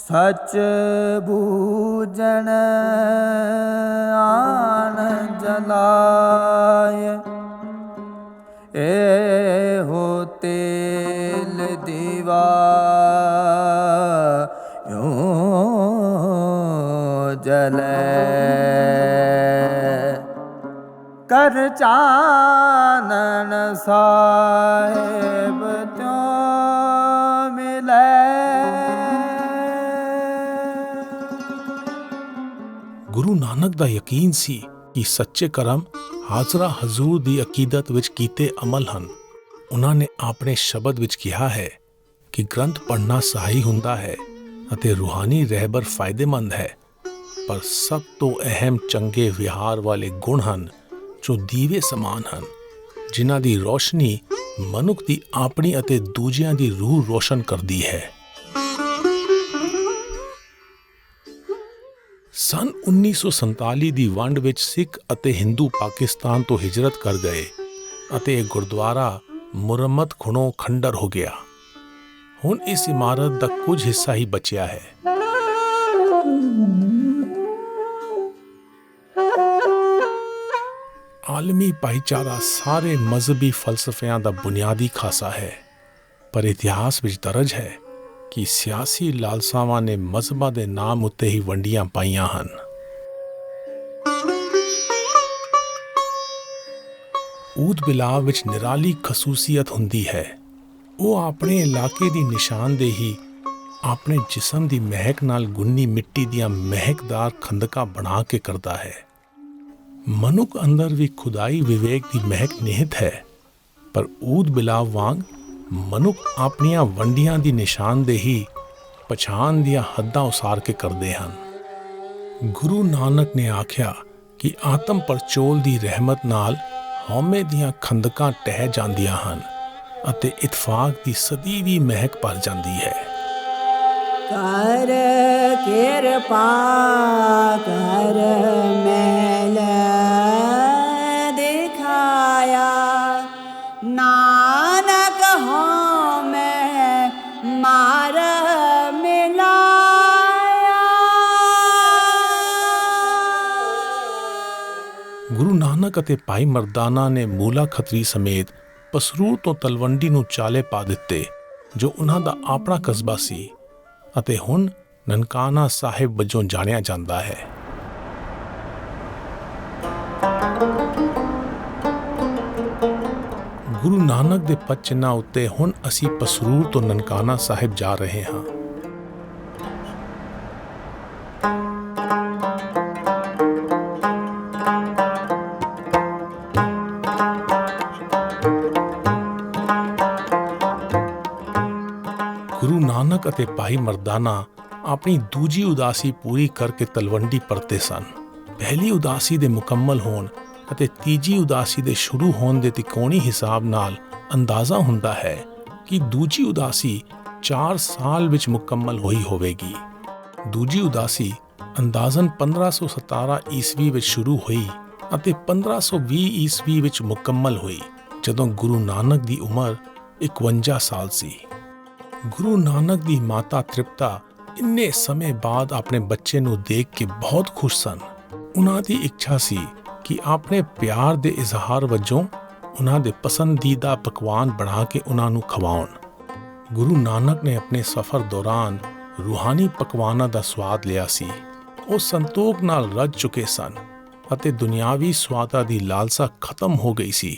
सच बूझन आन जलाय ए हो तेल दीवा यूं जले कर चानन साहेब त्यों मिले। ਗੁਰੂ ਨਾਨਕ ਦਾ ਯਕੀਨ ਸੀ ਕਿ ਸੱਚੇ ਕਰਮ ਹਾਜ਼ਰਾ ਹਜ਼ੂਰ ਦੀ ਅਕੀਦਤ ਵਿੱਚ ਕੀਤੇ ਅਮਲ ਹਨ। ਉਹਨਾਂ ਨੇ ਆਪਣੇ ਸ਼ਬਦ ਵਿੱਚ ਕਿਹਾ ਹੈ ਕਿ ਗ੍ਰੰਥ ਪੜ੍ਹਨਾ ਸਹਾਈ ਹੁੰਦਾ ਹੈ ਅਤੇ ਰੂਹਾਨੀ ਰਹਿਬਰ ਫਾਇਦੇਮੰਦ ਹੈ, ਪਰ ਸਭ ਤੋਂ ਅਹਿਮ ਚੰਗੇ ਵਿਹਾਰ ਵਾਲੇ ਗੁਣ ਹਨ ਜੋ ਦੀਵੇ ਸਮਾਨ ਹਨ, ਜਿਨ੍ਹਾਂ ਦੀ ਰੋਸ਼ਨੀ ਮਨੁੱਖ ਦੀ ਆਪਣੀ ਅਤੇ ਦੂਜਿਆਂ ਦੀ ਰੂਹ ਰੋਸ਼ਨ ਕਰਦੀ ਹੈ। ਸਨ 1947 ਦੀ ਵੰਡ ਵਿੱਚ ਸਿੱਖ ਅਤੇ ਹਿੰਦੂ ਪਾਕਿਸਤਾਨ ਤੋਂ ਹਿਜਰਤ ਕਰ ਗਏ ਅਤੇ ਇਹ ਗੁਰਦੁਆਰਾ ਮੁਰੰਮਤ ਖੁਣੋਂ ਖੰਡਰ ਹੋ ਗਿਆ। ਹੁਣ ਇਸ ਇਮਾਰਤ ਦਾ ਕੁਝ ਹਿੱਸਾ ਹੀ ਬਚਿਆ ਹੈ। ਆਲਮੀ ਭਾਈਚਾਰਾ ਸਾਰੇ ਮਜ਼ਹਬੀ ਫਲਸਫਿਆਂ ਦਾ ਬੁਨਿਆਦੀ ਖਾਸਾ ਹੈ, ਪਰ ਇਤਿਹਾਸ ਵਿੱਚ ਦਰਜ ਹੈ ਕਿ ਸਿਆਸੀ ਲਾਲਸਾਵਾਂ ਨੇ ਮਜ਼ਹਬਾਂ ਦੇ ਨਾਮ ਉੱਤੇ ਹੀ ਵੰਡੀਆਂ ਪਾਈਆਂ ਹਨ। ਊਦ ਬਿਲਾਵ ਵਿੱਚ ਨਿਰਾਲੀ ਖਸੂਸੀਅਤ ਹੁੰਦੀ ਹੈ। ਉਹ ਆਪਣੇ ਇਲਾਕੇ ਦੀ ਨਿਸ਼ਾਨਦੇਹੀ ਆਪਣੇ ਜਿਸਮ ਦੀ ਮਹਿਕ ਨਾਲ ਗੁੰਨੀ ਮਿੱਟੀ ਦੀਆਂ ਮਹਿਕਦਾਰ ਖੰਦਕਾਂ ਬਣਾ ਕੇ ਕਰਦਾ ਹੈ। ਮਨੁੱਖ ਅੰਦਰ ਵੀ ਖੁਦਾਈ ਵਿਵੇਕ ਦੀ ਮਹਿਕ ਨਿਹਿਤ ਹੈ, ਪਰ ਊਦ ਬਿਲਾਵ ਵਾਂਗ ਮਨੁੱਖ ਆਪਣੀਆਂ ਵੰਡੀਆਂ ਦੀ ਨਿਸ਼ਾਨਦੇਹੀ ਪਛਾਣ ਦੀਆਂ ਹੱਦਾਂ ਉਸਾਰ ਕੇ ਕਰਦੇ ਹਨ। ਗੁਰੂ ਨਾਨਕ ਨੇ ਆਖਿਆ ਕਿ ਆਤਮ ਪਰਚੋਲ ਦੀ ਰਹਿਮਤ ਨਾਲ ਹਉਮੈ ਦੀਆਂ ਖੰਦਕਾਂ ਟਹਿ ਜਾਂਦੀਆਂ ਹਨ ਅਤੇ ਇਤਫਾਕ ਦੀ ਸਦੀਵੀ ਮਹਿਕ ਭਰ ਜਾਂਦੀ ਹੈ। ਕਰ ਕਿਰਪਾ ਕਰ ਮੈਲ ਦਿਖਾਇਆ ਨਾਨਕ ਹਉਮੈ ਮਾਰ ਗੁਰੂ ਨਾਨਕ ਅਤੇ ਭਾਈ ਮਰਦਾਨਾ ਨੇ ਮੂਲਾ ਖੱਤਰੀ ਸਮੇਤ ਪਸਰੂਰ ਤੋਂ ਤਲਵੰਡੀ ਨੂੰ ਚਾਲੇ ਪਾ ਦਿੱਤੇ, ਜੋ ਉਹਨਾਂ ਦਾ ਆਪਣਾ ਕਸਬਾ ਸੀ ਅਤੇ ਹੁਣ ਨਨਕਾਣਾ ਸਾਹਿਬ ਵਜੋਂ ਜਾਣਿਆ ਜਾਂਦਾ ਹੈ। ਗੁਰੂ ਨਾਨਕ ਦੇ ਪਦ ਚਿੰਨ੍ਹਾਂ ਉੱਤੇ ਹੁਣ ਅਸੀਂ ਪਸਰੂਰ ਤੋਂ ਨਨਕਾਣਾ ਸਾਹਿਬ ਜਾ ਰਹੇ ਹਾਂ। ਗੁਰੂ ਨਾਨਕ ਅਤੇ ਭਾਈ ਮਰਦਾਨਾ ਆਪਣੀ ਦੂਜੀ ਉਦਾਸੀ ਪੂਰੀ ਕਰਕੇ ਤਲਵੰਡੀ ਪਰਤੇ ਸਨ। ਪਹਿਲੀ ਉਦਾਸੀ ਦੇ ਮੁਕੰਮਲ ਹੋਣ ਅਤੇ ਤੀਜੀ ਉਦਾਸੀ ਦੇ ਸ਼ੁਰੂ ਹੋਣ ਦੇ ਤਿਕੋਣੀ ਹਿਸਾਬ ਨਾਲ ਅੰਦਾਜ਼ਾ ਹੁੰਦਾ ਹੈ ਕਿ ਦੂਜੀ ਉਦਾਸੀ 4 ਸਾਲ ਵਿੱਚ ਮੁਕੰਮਲ ਹੋਈ ਹੋਵੇਗੀ। ਦੂਜੀ ਉਦਾਸੀ ਅੰਦਾਜ਼ਨ 1517 ਈਸਵੀ ਵਿੱਚ ਸ਼ੁਰੂ ਹੋਈ ਅਤੇ 1520 ਈਸਵੀ ਵਿੱਚ ਮੁਕੰਮਲ ਹੋਈ, ਜਦੋਂ ਗੁਰੂ ਨਾਨਕ ਦੀ ਉਮਰ 51 ਸਾਲ ਸੀ। ਗੁਰੂ ਨਾਨਕ ਦੀ ਮਾਤਾ ਤ੍ਰਿਪਤਾ ਇੰਨੇ ਸਮੇਂ ਬਾਅਦ ਆਪਣੇ ਬੱਚੇ ਨੂੰ ਦੇਖ ਕੇ ਬਹੁਤ ਖੁਸ਼ ਸਨ। ਉਹਨਾਂ ਦੀ ਇੱਛਾ ਸੀ ਕਿ ਆਪਣੇ ਪਿਆਰ ਦੇ ਇਜ਼ਹਾਰ ਵਜੋਂ ਉਹਨਾਂ ਦੇ ਪਸੰਦੀਦਾ ਪਕਵਾਨ ਬਣਾ ਕੇ ਉਹਨਾਂ ਨੂੰ ਖਵਾਉਣ। ਗੁਰੂ ਨਾਨਕ ਨੇ ਆਪਣੇ ਸਫ਼ਰ ਦੌਰਾਨ ਰੂਹਾਨੀ ਪਕਵਾਨਾਂ ਦਾ ਸਵਾਦ ਲਿਆ ਸੀ। ਉਹ ਸੰਤੋਖ ਨਾਲ ਰੱਜ ਚੁੱਕੇ ਸਨ ਅਤੇ ਦੁਨਿਆਵੀ ਸਵਾਦਾਂ ਦੀ ਲਾਲਸਾ ਖਤਮ ਹੋ ਗਈ ਸੀ।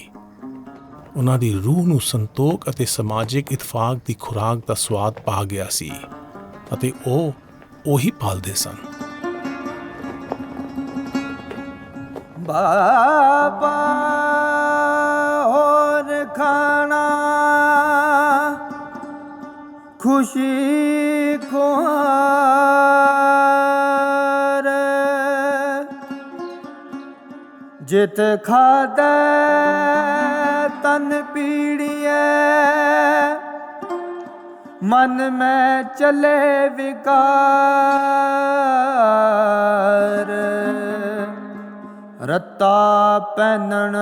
ਉਹਨਾਂ ਦੀ ਰੂਹ ਨੂੰ ਸੰਤੋਖ ਅਤੇ ਸਮਾਜਿਕ ਇਤਫਾਕ ਦੀ ਖੁਰਾਕ ਦਾ ਸਵਾਦ ਪਾ ਗਿਆ ਸੀ ਅਤੇ ਉਹ ਉਹੀ ਪਾਲਦੇ ਸਨ। ਬਾਬਾ ਹੋਰ ਖਾਣਾ ਖੁਸ਼ੀ ਖੁਆਰ ਜਿਤ ਖਾਦਾ ਤਨ ਪੀੜੀਐ मन में चले विकार रत्ता पैनन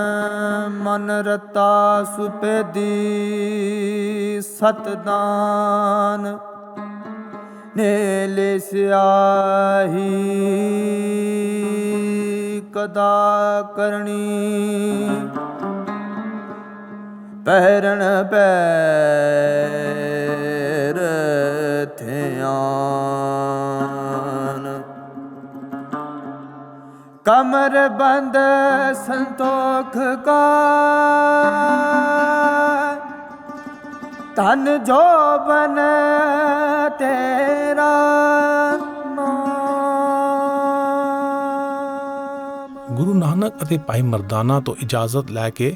मन रत्ता सुपेदी सतदान नेले स्याही कदा करनी पैरण पैर ध्यान कमर बंद संतोख का धन जो बन तेरा ਗੁਰੂ ਨਾਨਕ ਅਤੇ ਭਾਈ ਮਰਦਾਨਾ ਤੋਂ ਇਜਾਜ਼ਤ ਲੈ ਕੇ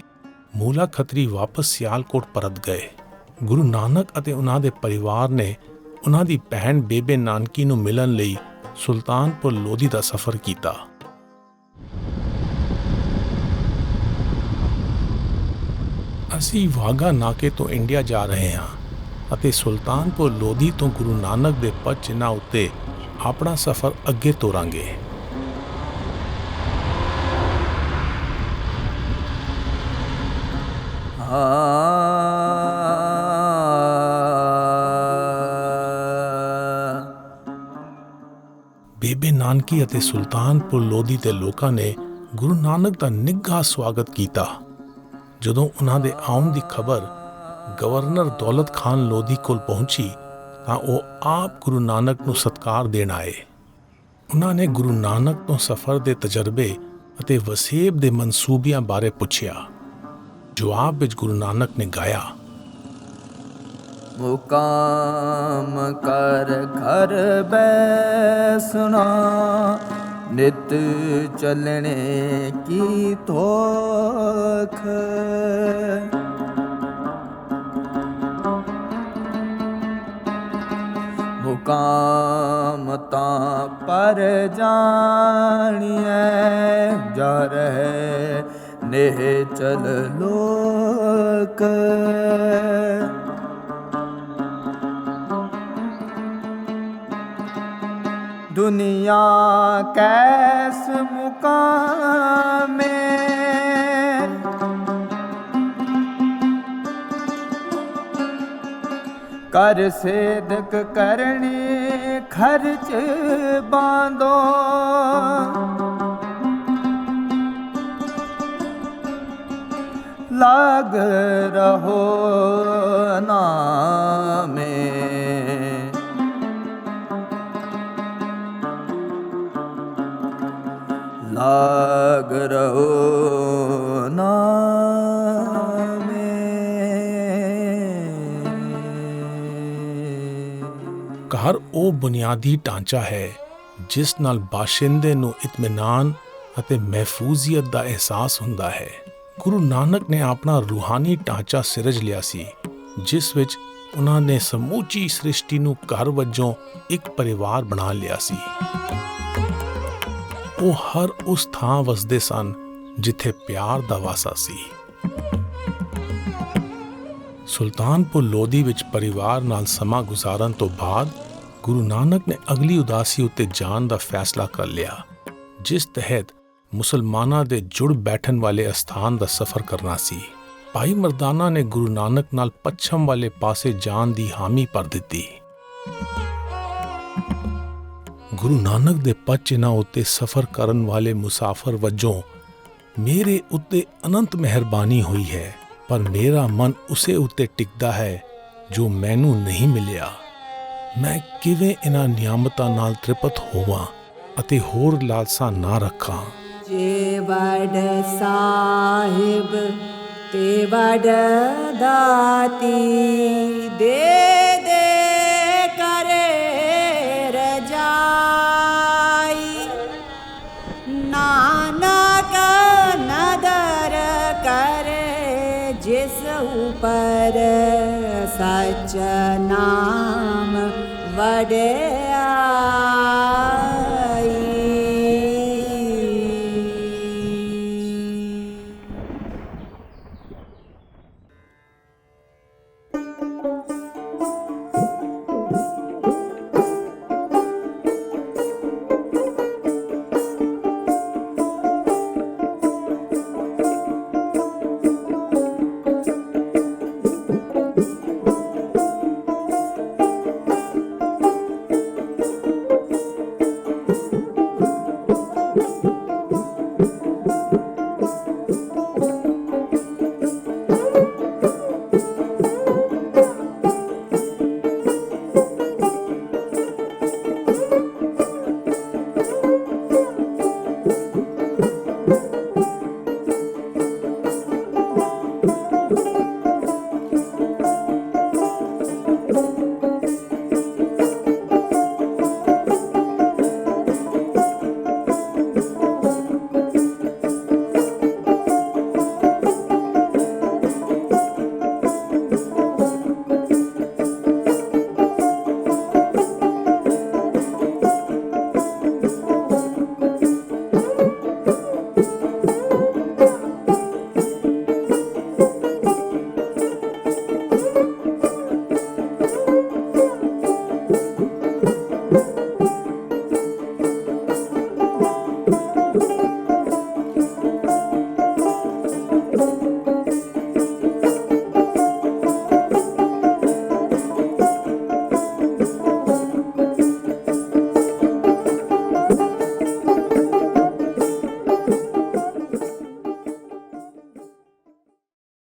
ਮੂਲਾ ਖੱਤਰੀ ਵਾਪਸ ਸਿਆਲਕੋਟ ਪਰਤ ਗਏ। ਗੁਰੂ ਨਾਨਕ ਅਤੇ ਉਹਨਾਂ ਦੇ ਪਰਿਵਾਰ ਨੇ ਉਹਨਾਂ ਦੀ ਭੈਣ ਬੇਬੇ ਨਾਨਕੀ ਨੂੰ ਮਿਲਣ ਲਈ ਸੁਲਤਾਨਪੁਰ ਲੋਧੀ ਦਾ ਸਫ਼ਰ ਕੀਤਾ। ਅਸੀਂ ਵਾਹਗਾ ਨਾਕੇ ਤੋਂ ਇੰਡੀਆ ਜਾ ਰਹੇ ਹਾਂ ਅਤੇ ਸੁਲਤਾਨਪੁਰ ਲੋਧੀ ਤੋਂ ਗੁਰੂ ਨਾਨਕ ਦੇ ਪਦ ਚਿੰਨ੍ਹਾਂ ਉੱਤੇ ਆਪਣਾ ਸਫ਼ਰ ਅੱਗੇ ਤੋਰਾਂਗੇ। ਬੇਬੇ ਨਾਨਕੀ ਅਤੇ ਸੁਲਤਾਨਪੁਰ ਲੋਧੀ ਦੇ ਲੋਕਾਂ ਨੇ ਗੁਰੂ ਨਾਨਕ ਦਾ ਨਿੱਘਾ ਸਵਾਗਤ ਕੀਤਾ। ਜਦੋਂ ਉਹਨਾਂ ਦੇ ਆਉਣ ਦੀ ਖਬਰ ਗਵਰਨਰ ਦੌਲਤ ਖਾਨ ਲੋਧੀ ਕੋਲ ਪਹੁੰਚੀ ਤਾਂ ਉਹ ਆਪ ਗੁਰੂ ਨਾਨਕ ਨੂੰ ਸਤਿਕਾਰ ਦੇਣ ਆਏ। ਉਹਨਾਂ ਨੇ ਗੁਰੂ ਨਾਨਕ ਤੋਂ ਸਫ਼ਰ ਦੇ ਤਜਰਬੇ ਅਤੇ ਵਸੇਬ ਦੇ ਮਨਸੂਬਿਆਂ ਬਾਰੇ ਪੁੱਛਿਆ। ਜਵਾਬ ਵਿੱਚ ਗੁਰੂ ਨਾਨਕ ਨੇ ਗਾਇਆ, ਮੁਕਾਮ ਕਰ ਘਰ ਬੈਸਣਾ ਨਿਤ ਚਲਣੇ ਕੀ ਤੋਖ ਮੁਕਾਮ ਤਾਂ ਪਰ ਜਾਣੀਐ ਜਾ ਰਹੇ नेह चल लोक दुनिया कैस मुकाम में कर सेदक करनी खर्च बांधो लाग रहो नामे लाग रहो नामे। ਘਰ ਉਹ ਬੁਨਿਆਦੀ ਢਾਂਚਾ ਹੈ ਜਿਸ ਨਾਲ ਬਾਸ਼ਿੰਦੇ ਨੂੰ ਇਤਮੀਨਾਨ ਅਤੇ ਮਹਿਫੂਜ਼ੀਅਤ ਦਾ ਅਹਿਸਾਸ ਹੁੰਦਾ ਹੈ। ਗੁਰੂ ਨਾਨਕ ਨੇ ਆਪਣਾ ਰੂਹਾਨੀ ਢਾਂਚਾ ਸਿਰਜ ਲਿਆ ਸੀ ਜਿਸ ਵਿੱਚ ਉਹਨਾਂ ਨੇ ਸਮੂਚੀ ਸ੍ਰਿਸ਼ਟੀ ਨੂੰ ਘਰ ਵਜੋਂ ਇੱਕ ਪਰਿਵਾਰ ਬਣਾ ਲਿਆ ਸੀ। ਉਹ ਹਰ ਉਸ ਥਾਂ ਵਸਦੇ ਸਨ ਜਿੱਥੇ ਪਿਆਰ ਦਾ ਵਾਸਾ ਸੀ। ਸੁਲਤਾਨਪੁਰ ਲੋਧੀ ਵਿੱਚ ਪਰਿਵਾਰ ਨਾਲ ਸਮਾਂ ਗੁਜ਼ਾਰਨ ਤੋਂ ਬਾਅਦ ਗੁਰੂ ਨਾਨਕ ਨੇ ਅਗਲੀ ਉਦਾਸੀ ਉੱਤੇ ਜਾਣ ਦਾ ਫੈਸਲਾ ਕਰ ਲਿਆ ਜਿਸ ਤਹਿਤ ਮੁਸਲਮਾਨਾਂ ਦੇ ਜੁੜ ਬੈਠਣ ਵਾਲੇ ਅਸਥਾਨ ਦਾ ਸਫ਼ਰ ਕਰਨਾ ਸੀ। ਭਾਈ ਮਰਦਾਨਾ ਨੇ ਗੁਰੂ ਨਾਨਕ ਨਾਲ ਪੱਛਮ ਵਾਲੇ ਪਾਸੇ ਜਾਣ ਦੀ ਹਾਮੀ ਭਰ ਦਿੱਤੀ। ਗੁਰੂ ਨਾਨਕ ਦੇ ਪਦ ਚਿੰਨ੍ਹਾਂ ਉੱਤੇ ਸਫ਼ਰ ਕਰਨ ਵਾਲੇ ਮੁਸਾਫਰ ਵਜੋਂ ਮੇਰੇ ਉੱਤੇ ਅਨੰਤ ਮਿਹਰਬਾਨੀ ਹੋਈ ਹੈ, ਪਰ ਮੇਰਾ ਮਨ ਉਸੇ ਉੱਤੇ ਟਿਕਦਾ ਹੈ ਜੋ ਮੈਨੂੰ ਨਹੀਂ ਮਿਲਿਆ। ਮੈਂ ਕਿਵੇਂ ਇਹਨਾਂ ਨਿਆਮਤਾਂ ਨਾਲ ਤ੍ਰਿਪਤ ਹੋਵਾਂ ਅਤੇ ਹੋਰ ਲਾਲਸਾ ਨਾ ਰੱਖਾਂ। ਜੇ ਵਡ ਸਾਹਿਬ ਤੇ ਵਡ ਦਾਤੀ ਦੇ ਦੇ ਕਰੇ ਰਜਾਈ ਨਾਨਕ ਨਦਰ ਕਰੇ ਜਿਸ ਉਪਰ ਸਚ ਨਾਮ ਵਡੇ